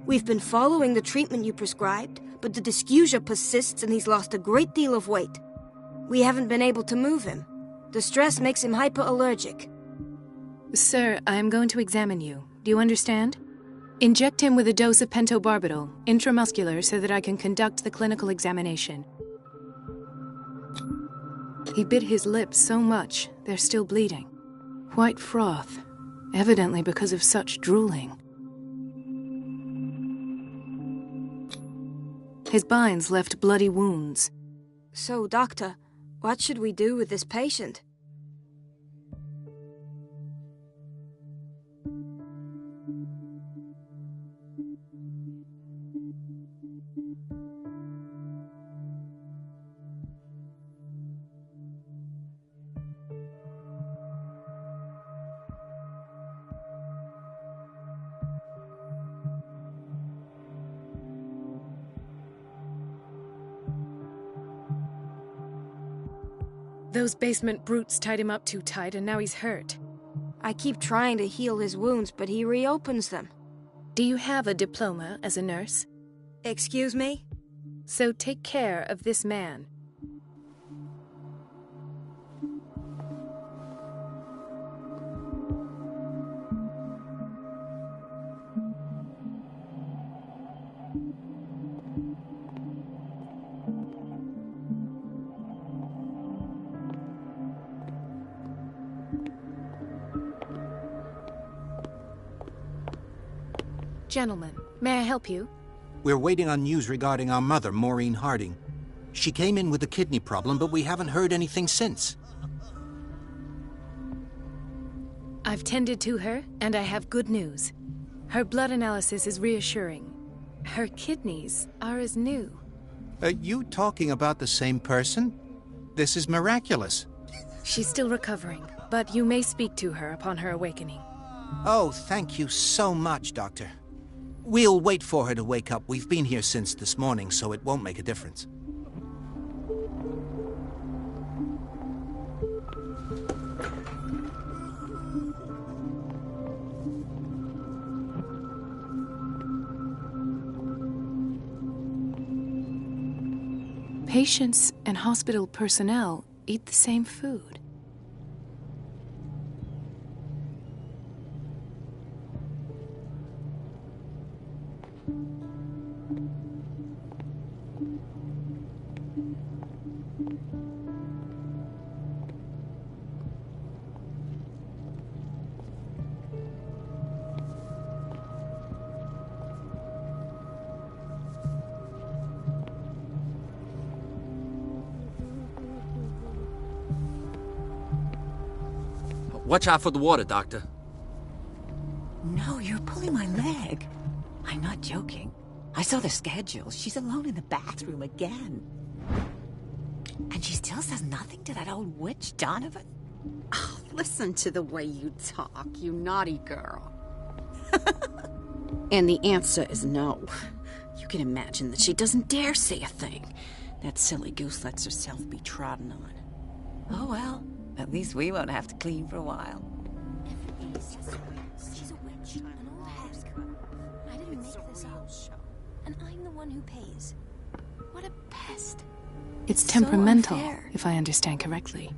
We've been following the treatment you prescribed, but the dysgeusia persists and he's lost a great deal of weight. We haven't been able to move him. The stress makes him hyperallergic. Sir, I am going to examine you. Do you understand? Inject him with a dose of pentobarbital, intramuscular, so that I can conduct the clinical examination. He bit his lips so much, they're still bleeding. White froth, evidently because of such drooling. His binds left bloody wounds. So, Doctor, what should we do with this patient? Those basement brutes tied him up too tight, and now he's hurt. I keep trying to heal his wounds, but he reopens them. Do you have a diploma as a nurse? Excuse me? So take care of this man. Gentlemen, may I help you? We're waiting on news regarding our mother, Maureen Harding. She came in with a kidney problem, but we haven't heard anything since. I've tended to her, and I have good news. Her blood analysis is reassuring. Her kidneys are as new. Are you talking about the same person? This is miraculous. She's still recovering, but you may speak to her upon her awakening. Oh, thank you so much, Doctor. We'll wait for her to wake up. We've been here since this morning, so it won't make a difference. Patients and hospital personnel eat the same food. Watch out for the water, Doctor. No, you're pulling my leg. I'm not joking. I saw the schedule. She's alone in the bathroom again. And she still says nothing to that old witch, Donovan? Oh, listen to the way you talk, you naughty girl. And the answer is no. You can imagine that she doesn't dare say a thing. That silly goose lets herself be trodden on. Oh well, at least we won't have to clean for a while. Everybody says she's a witch, an old hag. I didn't make this up. And I'm the one who pays. What a pest. It's so temperamental, unfair. if I understand correctly.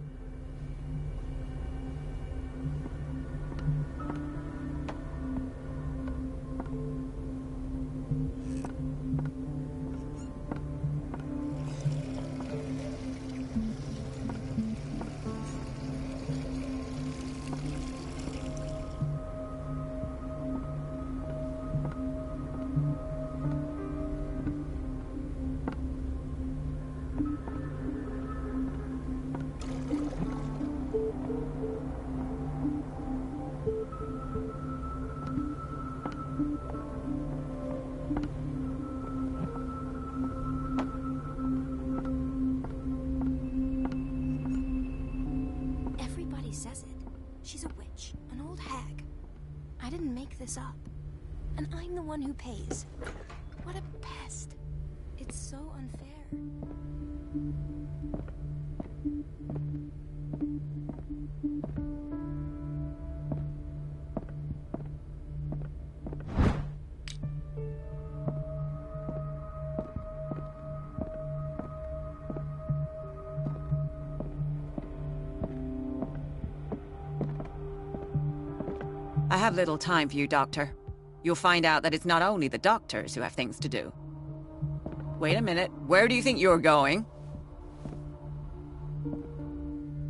Everybody says it. She's a witch, an old hag. I didn't make this up. And I'm the one who pays. What a pest. It's so unfair. I have little time for you, Doctor. You'll find out that it's not only the doctors who have things to do. Wait a minute. Where do you think you're going?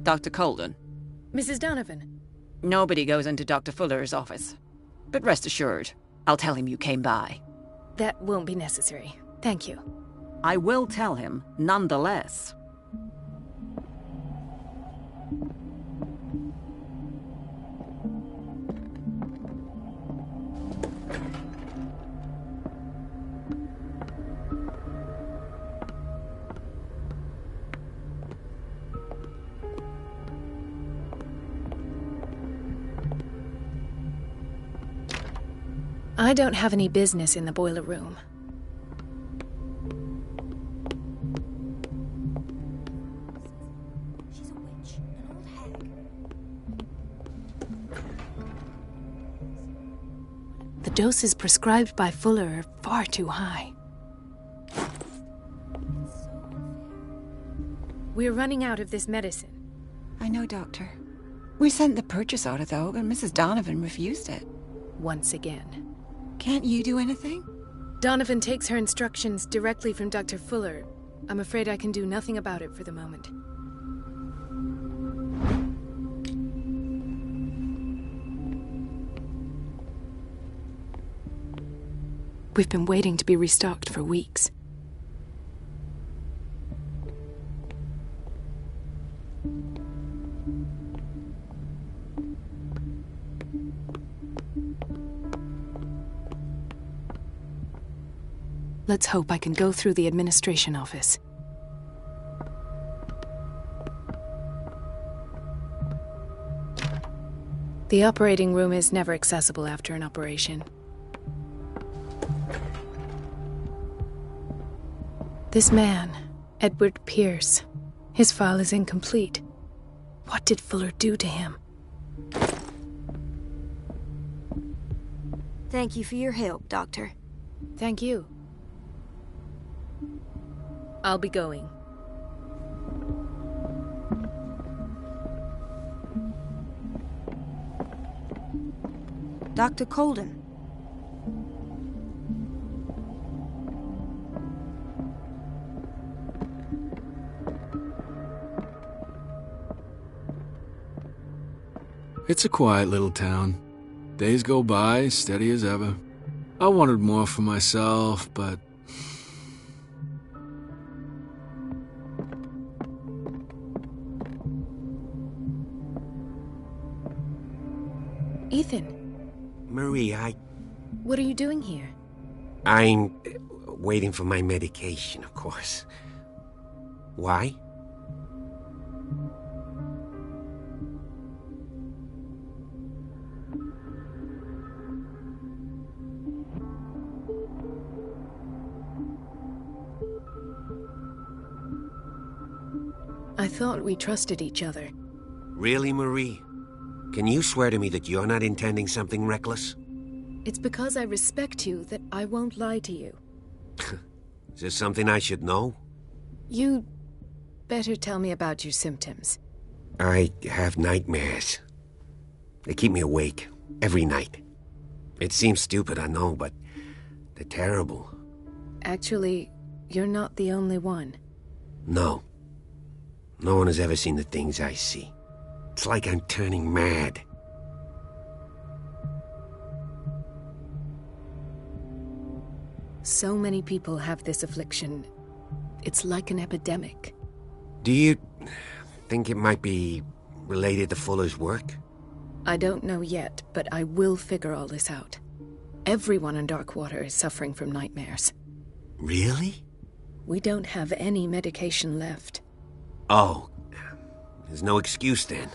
Dr. Colden. Mrs. Donovan. Nobody goes into Dr. Fuller's office. But rest assured, I'll tell him you came by. That won't be necessary. Thank you. I will tell him, nonetheless. I don't have any business in the boiler room. She's a witch, an old hag. The doses prescribed by Fuller are far too high. It's so unfair. We're running out of this medicine. I know, Doctor. We sent the purchase order, though, but Mrs. Donovan refused it. Once again. Can't you do anything? Donovan takes her instructions directly from Dr. Fuller. I'm afraid I can do nothing about it for the moment. We've been waiting to be restocked for weeks. Let's hope I can go through the administration office. The operating room is never accessible after an operation. This man, Edward Pierce, his file is incomplete. What did Fuller do to him? Thank you for your help, Doctor. Thank you. I'll be going. Dr. Colden. It's a quiet little town. Days go by, steady as ever. I wanted more for myself, but... Ethan, Marie, what are you doing here? I'm waiting for my medication, of course. Why? I thought we trusted each other. Really, Marie? Can you swear to me that you're not intending something reckless? It's because I respect you that I won't lie to you. Is there something I should know? You better tell me about your symptoms. I have nightmares. They keep me awake every night. It seems stupid, I know, but they're terrible. Actually, you're not the only one. No. No one has ever seen the things I see. It's like I'm turning mad. So many people have this affliction. It's like an epidemic. Do you think it might be related to Fuller's work? I don't know yet, but I will figure all this out. Everyone in Darkwater is suffering from nightmares. Really? We don't have any medication left. Oh, there's no excuse then.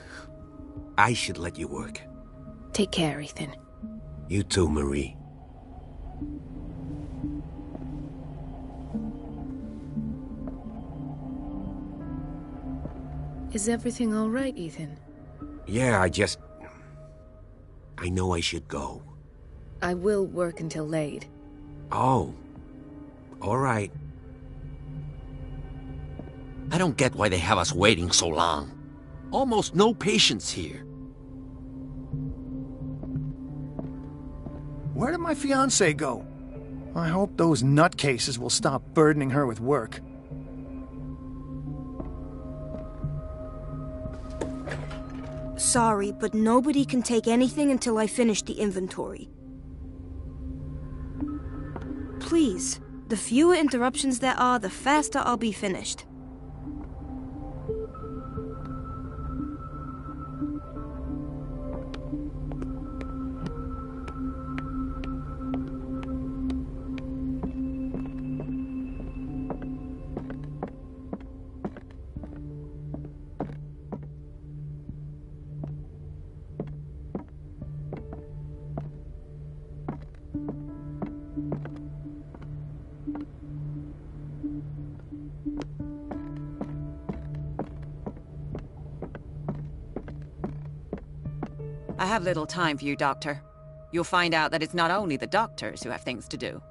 I should let you work. Take care, Ethan. You too, Marie. Is everything all right, Ethan? Yeah, I know I should go. I will work until late. Oh. All right. I don't get why they have us waiting so long. Almost no patients here. Where did my fiancée go? I hope those nutcases will stop burdening her with work. Sorry, but nobody can take anything until I finish the inventory. Please, the fewer interruptions there are, the faster I'll be finished. I have little time for you, Doctor. You'll find out that it's not only the doctors who have things to do.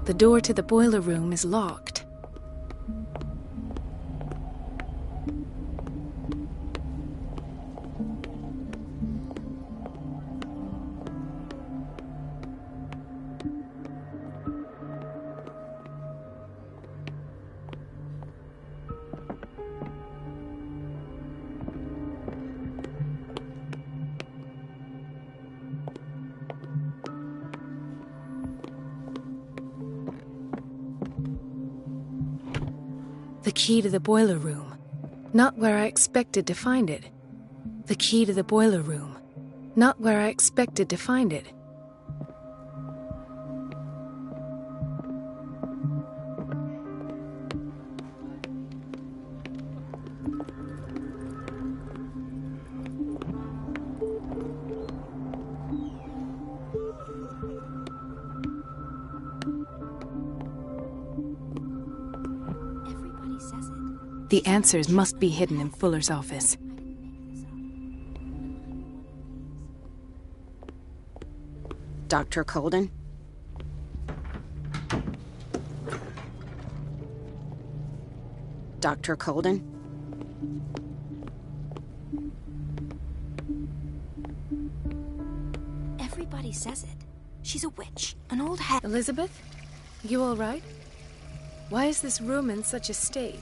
The door to the boiler room is locked. The key to the boiler room. Not where I expected to find it. The key to the boiler room. Not where I expected to find it. The answers must be hidden in Fuller's office. Dr. Colden? Dr. Colden? Everybody says it. She's a witch, an old hag. Elizabeth? You all right? Why is this room in such a state?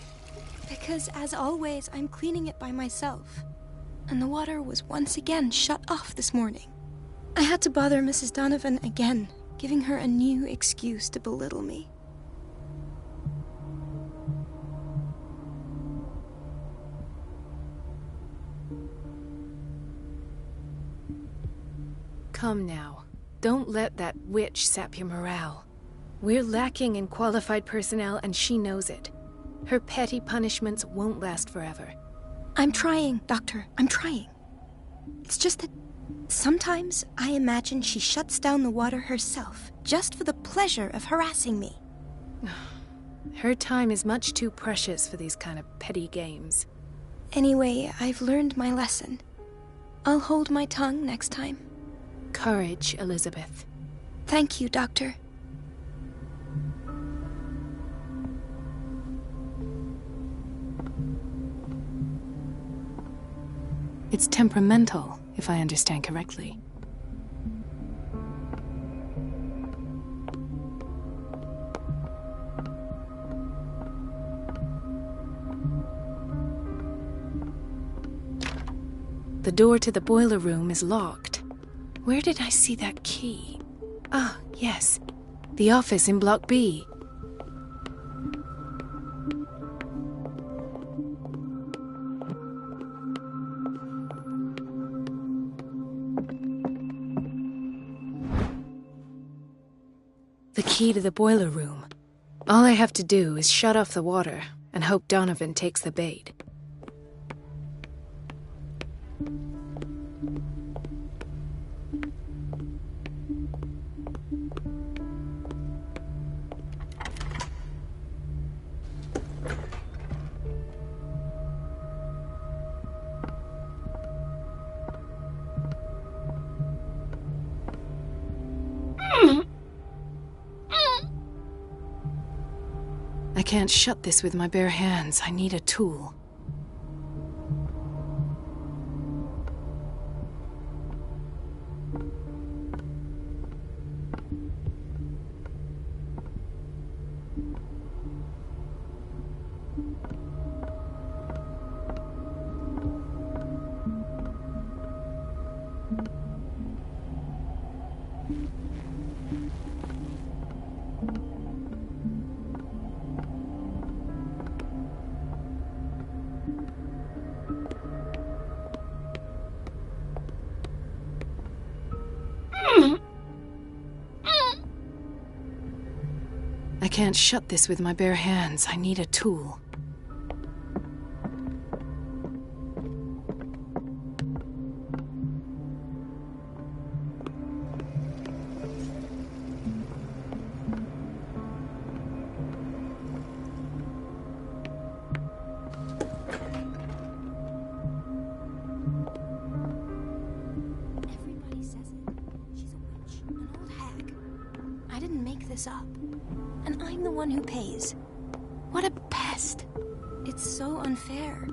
Because, as always, I'm cleaning it by myself. And the water was once again shut off this morning. I had to bother Mrs. Donovan again, giving her a new excuse to belittle me. Come now. Don't let that witch sap your morale. We're lacking in qualified personnel, and she knows it. Her petty punishments won't last forever. I'm trying, Doctor. I'm trying. It's just that sometimes I imagine she shuts down the water herself, just for the pleasure of harassing me. Her time is much too precious for these kind of petty games. Anyway, I've learned my lesson. I'll hold my tongue next time. Courage, Elizabeth. Thank you, Doctor. It's temperamental, if I understand correctly. The door to the boiler room is locked. Where did I see that key? Ah, yes. The office in Block B. The key to the boiler room. All I have to do is shut off the water and hope Donovan takes the bait. I can't shut this with my bare hands. I need a tool. I can't shut this with my bare hands. I need a tool. Everybody says it. She's a witch, an old hag. I didn't make this up. And I'm the one who pays. What a pest. It's so unfair.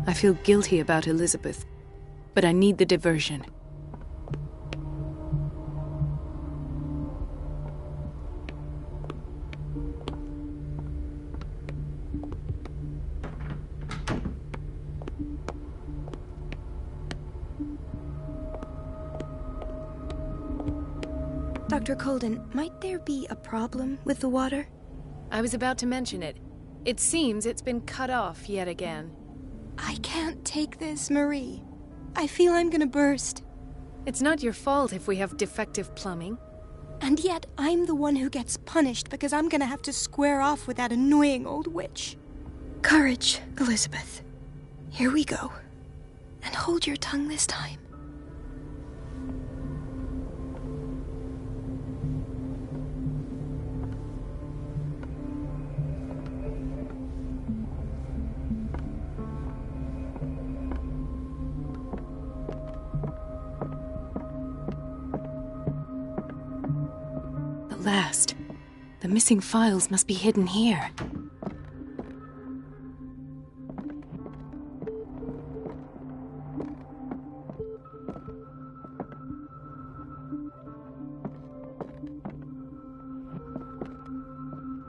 I feel guilty about Elizabeth, but I need the diversion. Dr. Colden, might there be a problem with the water? I was about to mention it. It seems it's been cut off yet again. I can't take this, Marie. I feel I'm gonna burst. It's not your fault if we have defective plumbing. And yet, I'm the one who gets punished because I'm gonna have to square off with that annoying old witch. Courage, Elizabeth. Here we go. And hold your tongue this time. last. The missing files must be hidden here.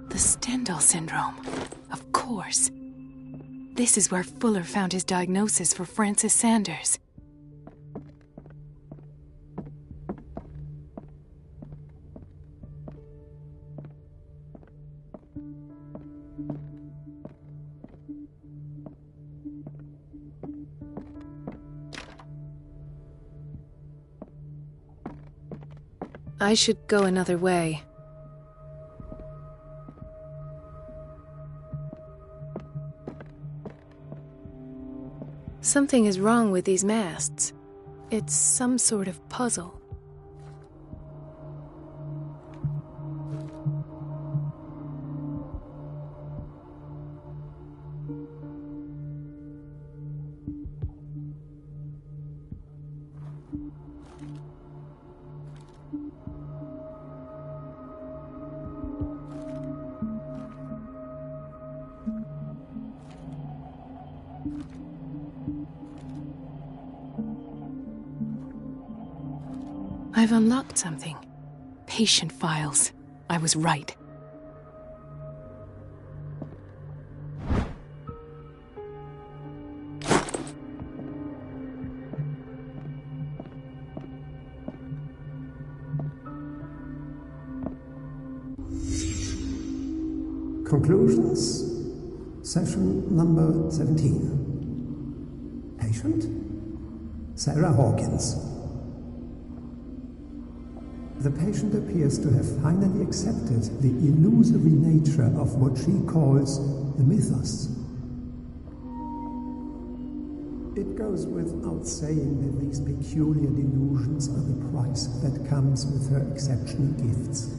The Stendhal syndrome. Of course. This is where Fuller found his diagnosis for Francis Sanders. I should go another way. Something is wrong with these masts. It's some sort of puzzle. I've unlocked something. Patient files. I was right. Conclusions. Session number 17. Patient? Sarah Hawkins. The patient appears to have finally accepted the illusory nature of what she calls the mythos. It goes without saying that these peculiar delusions are the price that comes with her exceptional gifts.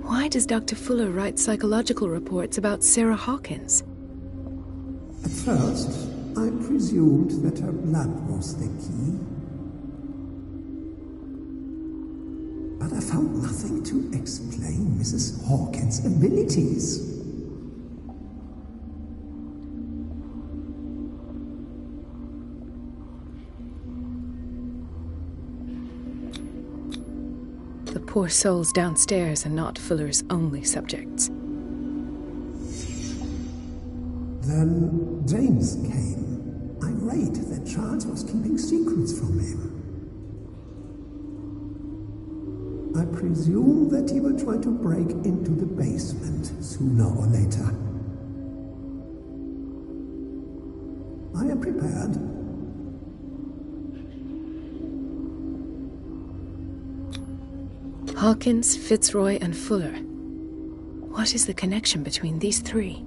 Why does Dr. Fuller write psychological reports about Sarah Hawkins? At first, I presumed that her blood was the key. But I found nothing to explain Mrs. Hawkins' abilities. The poor souls downstairs are not Fuller's only subjects. Then James came, irate that Charles was keeping secrets from him. I presume that he will try to break into the basement sooner or later. I am prepared. Hawkins, Fitzroy, and Fuller. What is the connection between these three?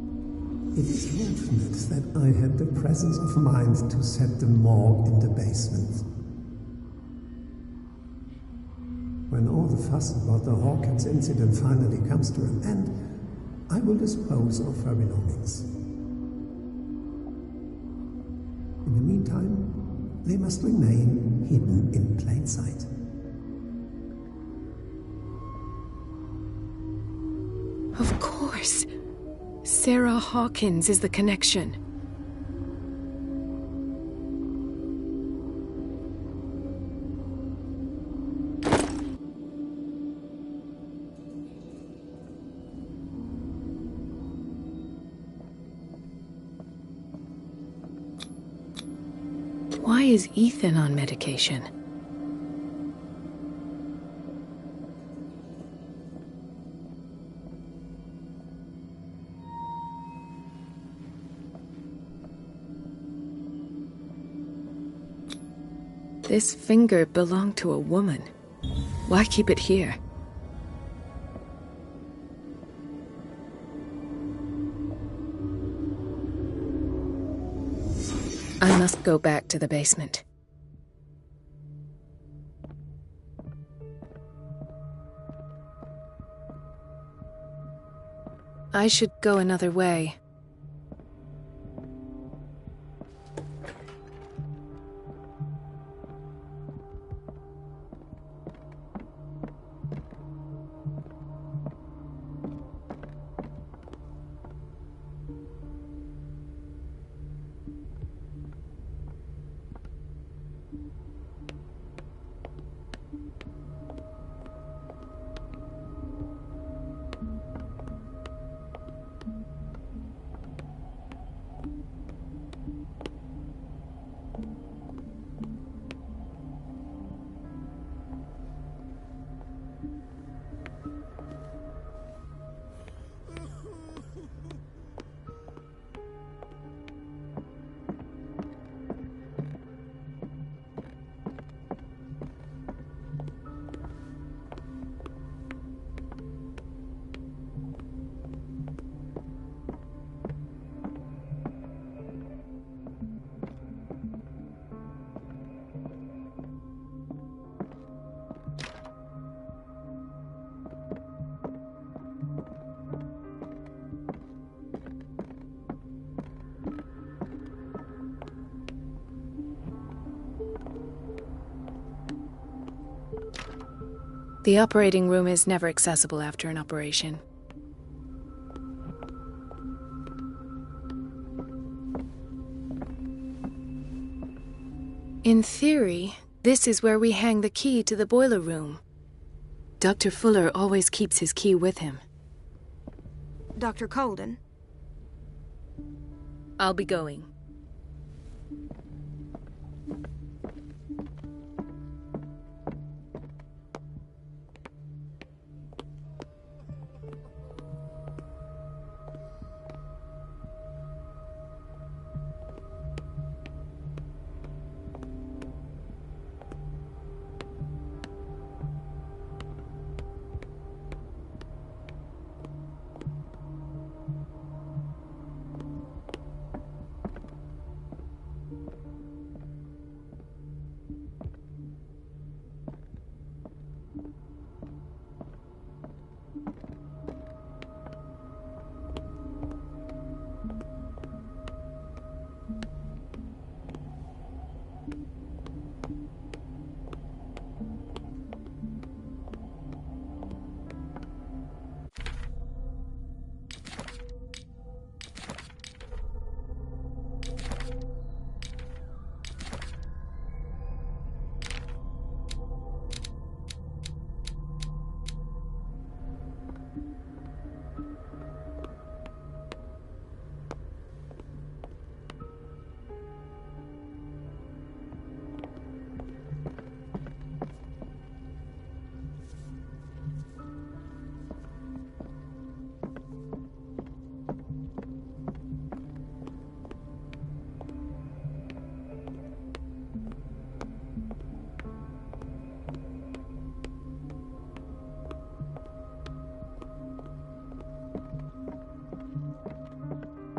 It is fortunate that I had the presence of mind to set the morgue in the basement. When all the fuss about the Hawkins incident finally comes to an end, I will dispose of her belongings. In the meantime, they must remain hidden in plain sight. Of course! Sarah Hawkins is the connection. Why is Ethan on medication? This finger belonged to a woman. Why keep it here? I must go back to the basement. I should go another way. The operating room is never accessible after an operation. In theory, this is where we hang the key to the boiler room. Dr. Fuller always keeps his key with him. Dr. Colden? I'll be going.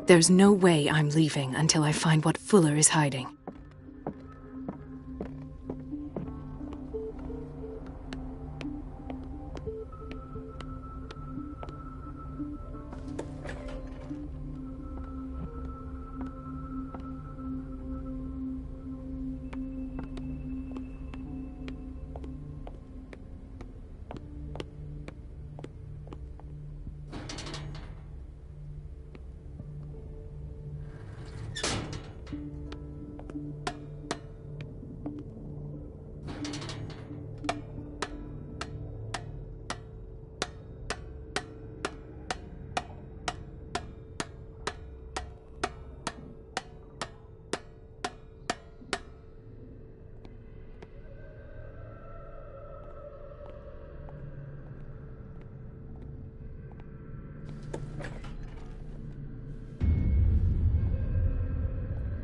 There's no way I'm leaving until I find what Fuller is hiding.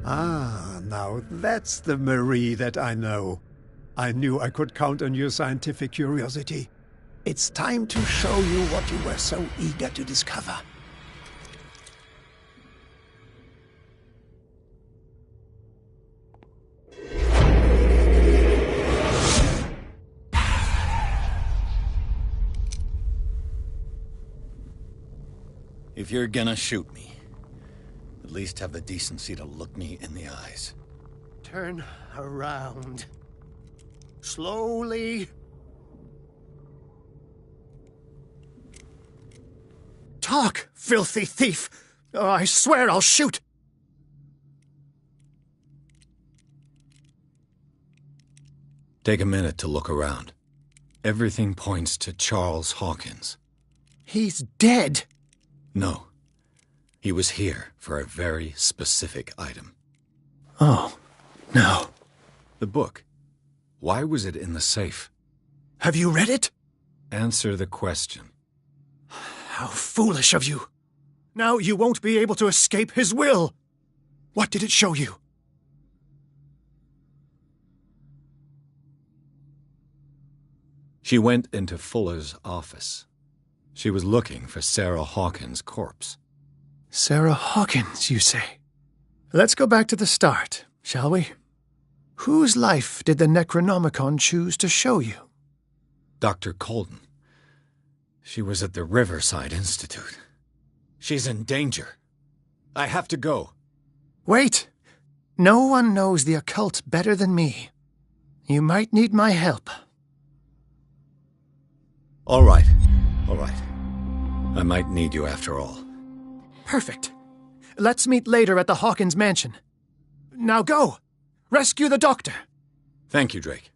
Ah, now that's the Marie that I know. I knew I could count on your scientific curiosity. It's time to show you what you were so eager to discover. If you're gonna shoot me, at least have the decency to look me in the eyes. Turn around. Slowly. Talk, filthy thief! Oh, I swear I'll shoot! Take a minute to look around. Everything points to Charles Hawkins. He's dead! No. He was here for a very specific item. Oh, no. The book. Why was it in the safe? Have you read it? Answer the question. How foolish of you. Now you won't be able to escape his will. What did it show you? She went into Fuller's office. She was looking for Sarah Hawkins' corpse. Sarah Hawkins, you say? Let's go back to the start, shall we? Whose life did the Necronomicon choose to show you? Dr. Colden. She was at the Riverside Institute. She's in danger. I have to go. Wait! No one knows the occult better than me. You might need my help. All right. All right. I might need you after all. Perfect. Let's meet later at the Hawkins mansion. Now go! Rescue the doctor! Thank you, Drake.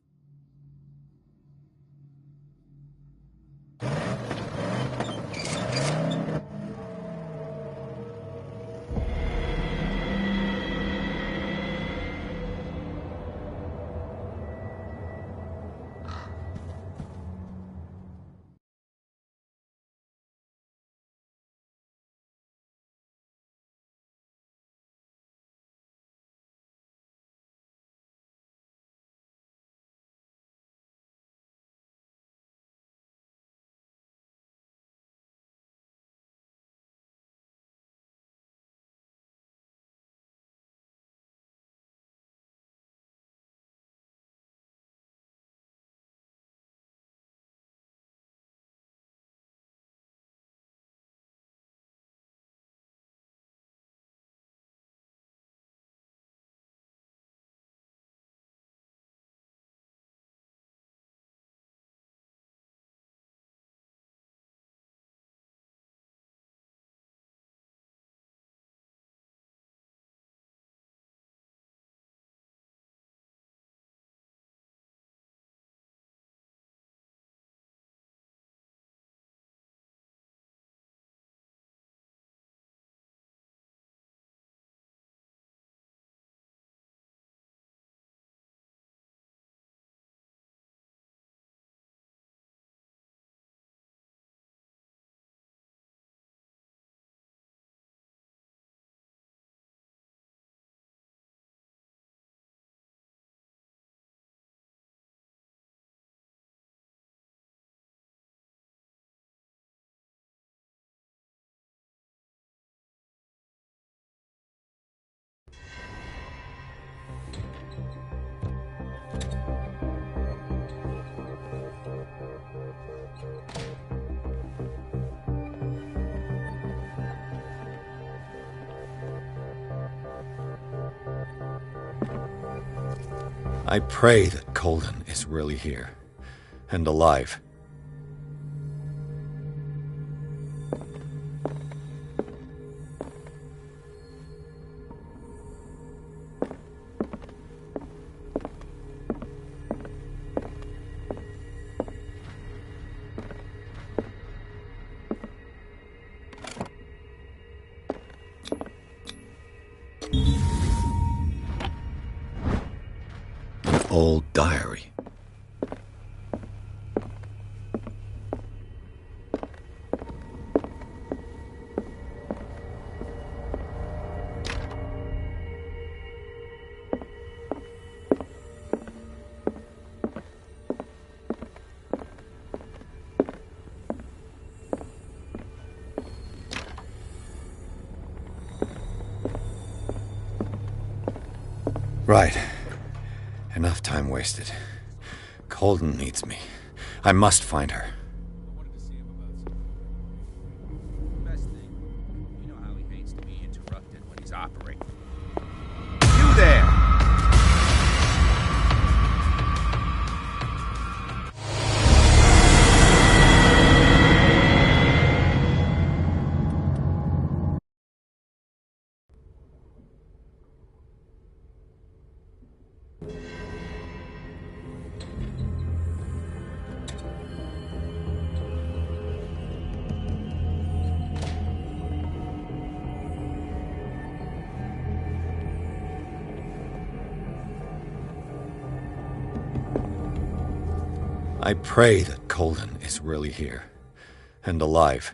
I pray that Colden is really here, and alive. Old diary. Right. Enough time wasted. Colden needs me. I must find her. Best thing, you know how he hates to be interrupted when he's operating. You there! I pray that Colden is really here, and alive.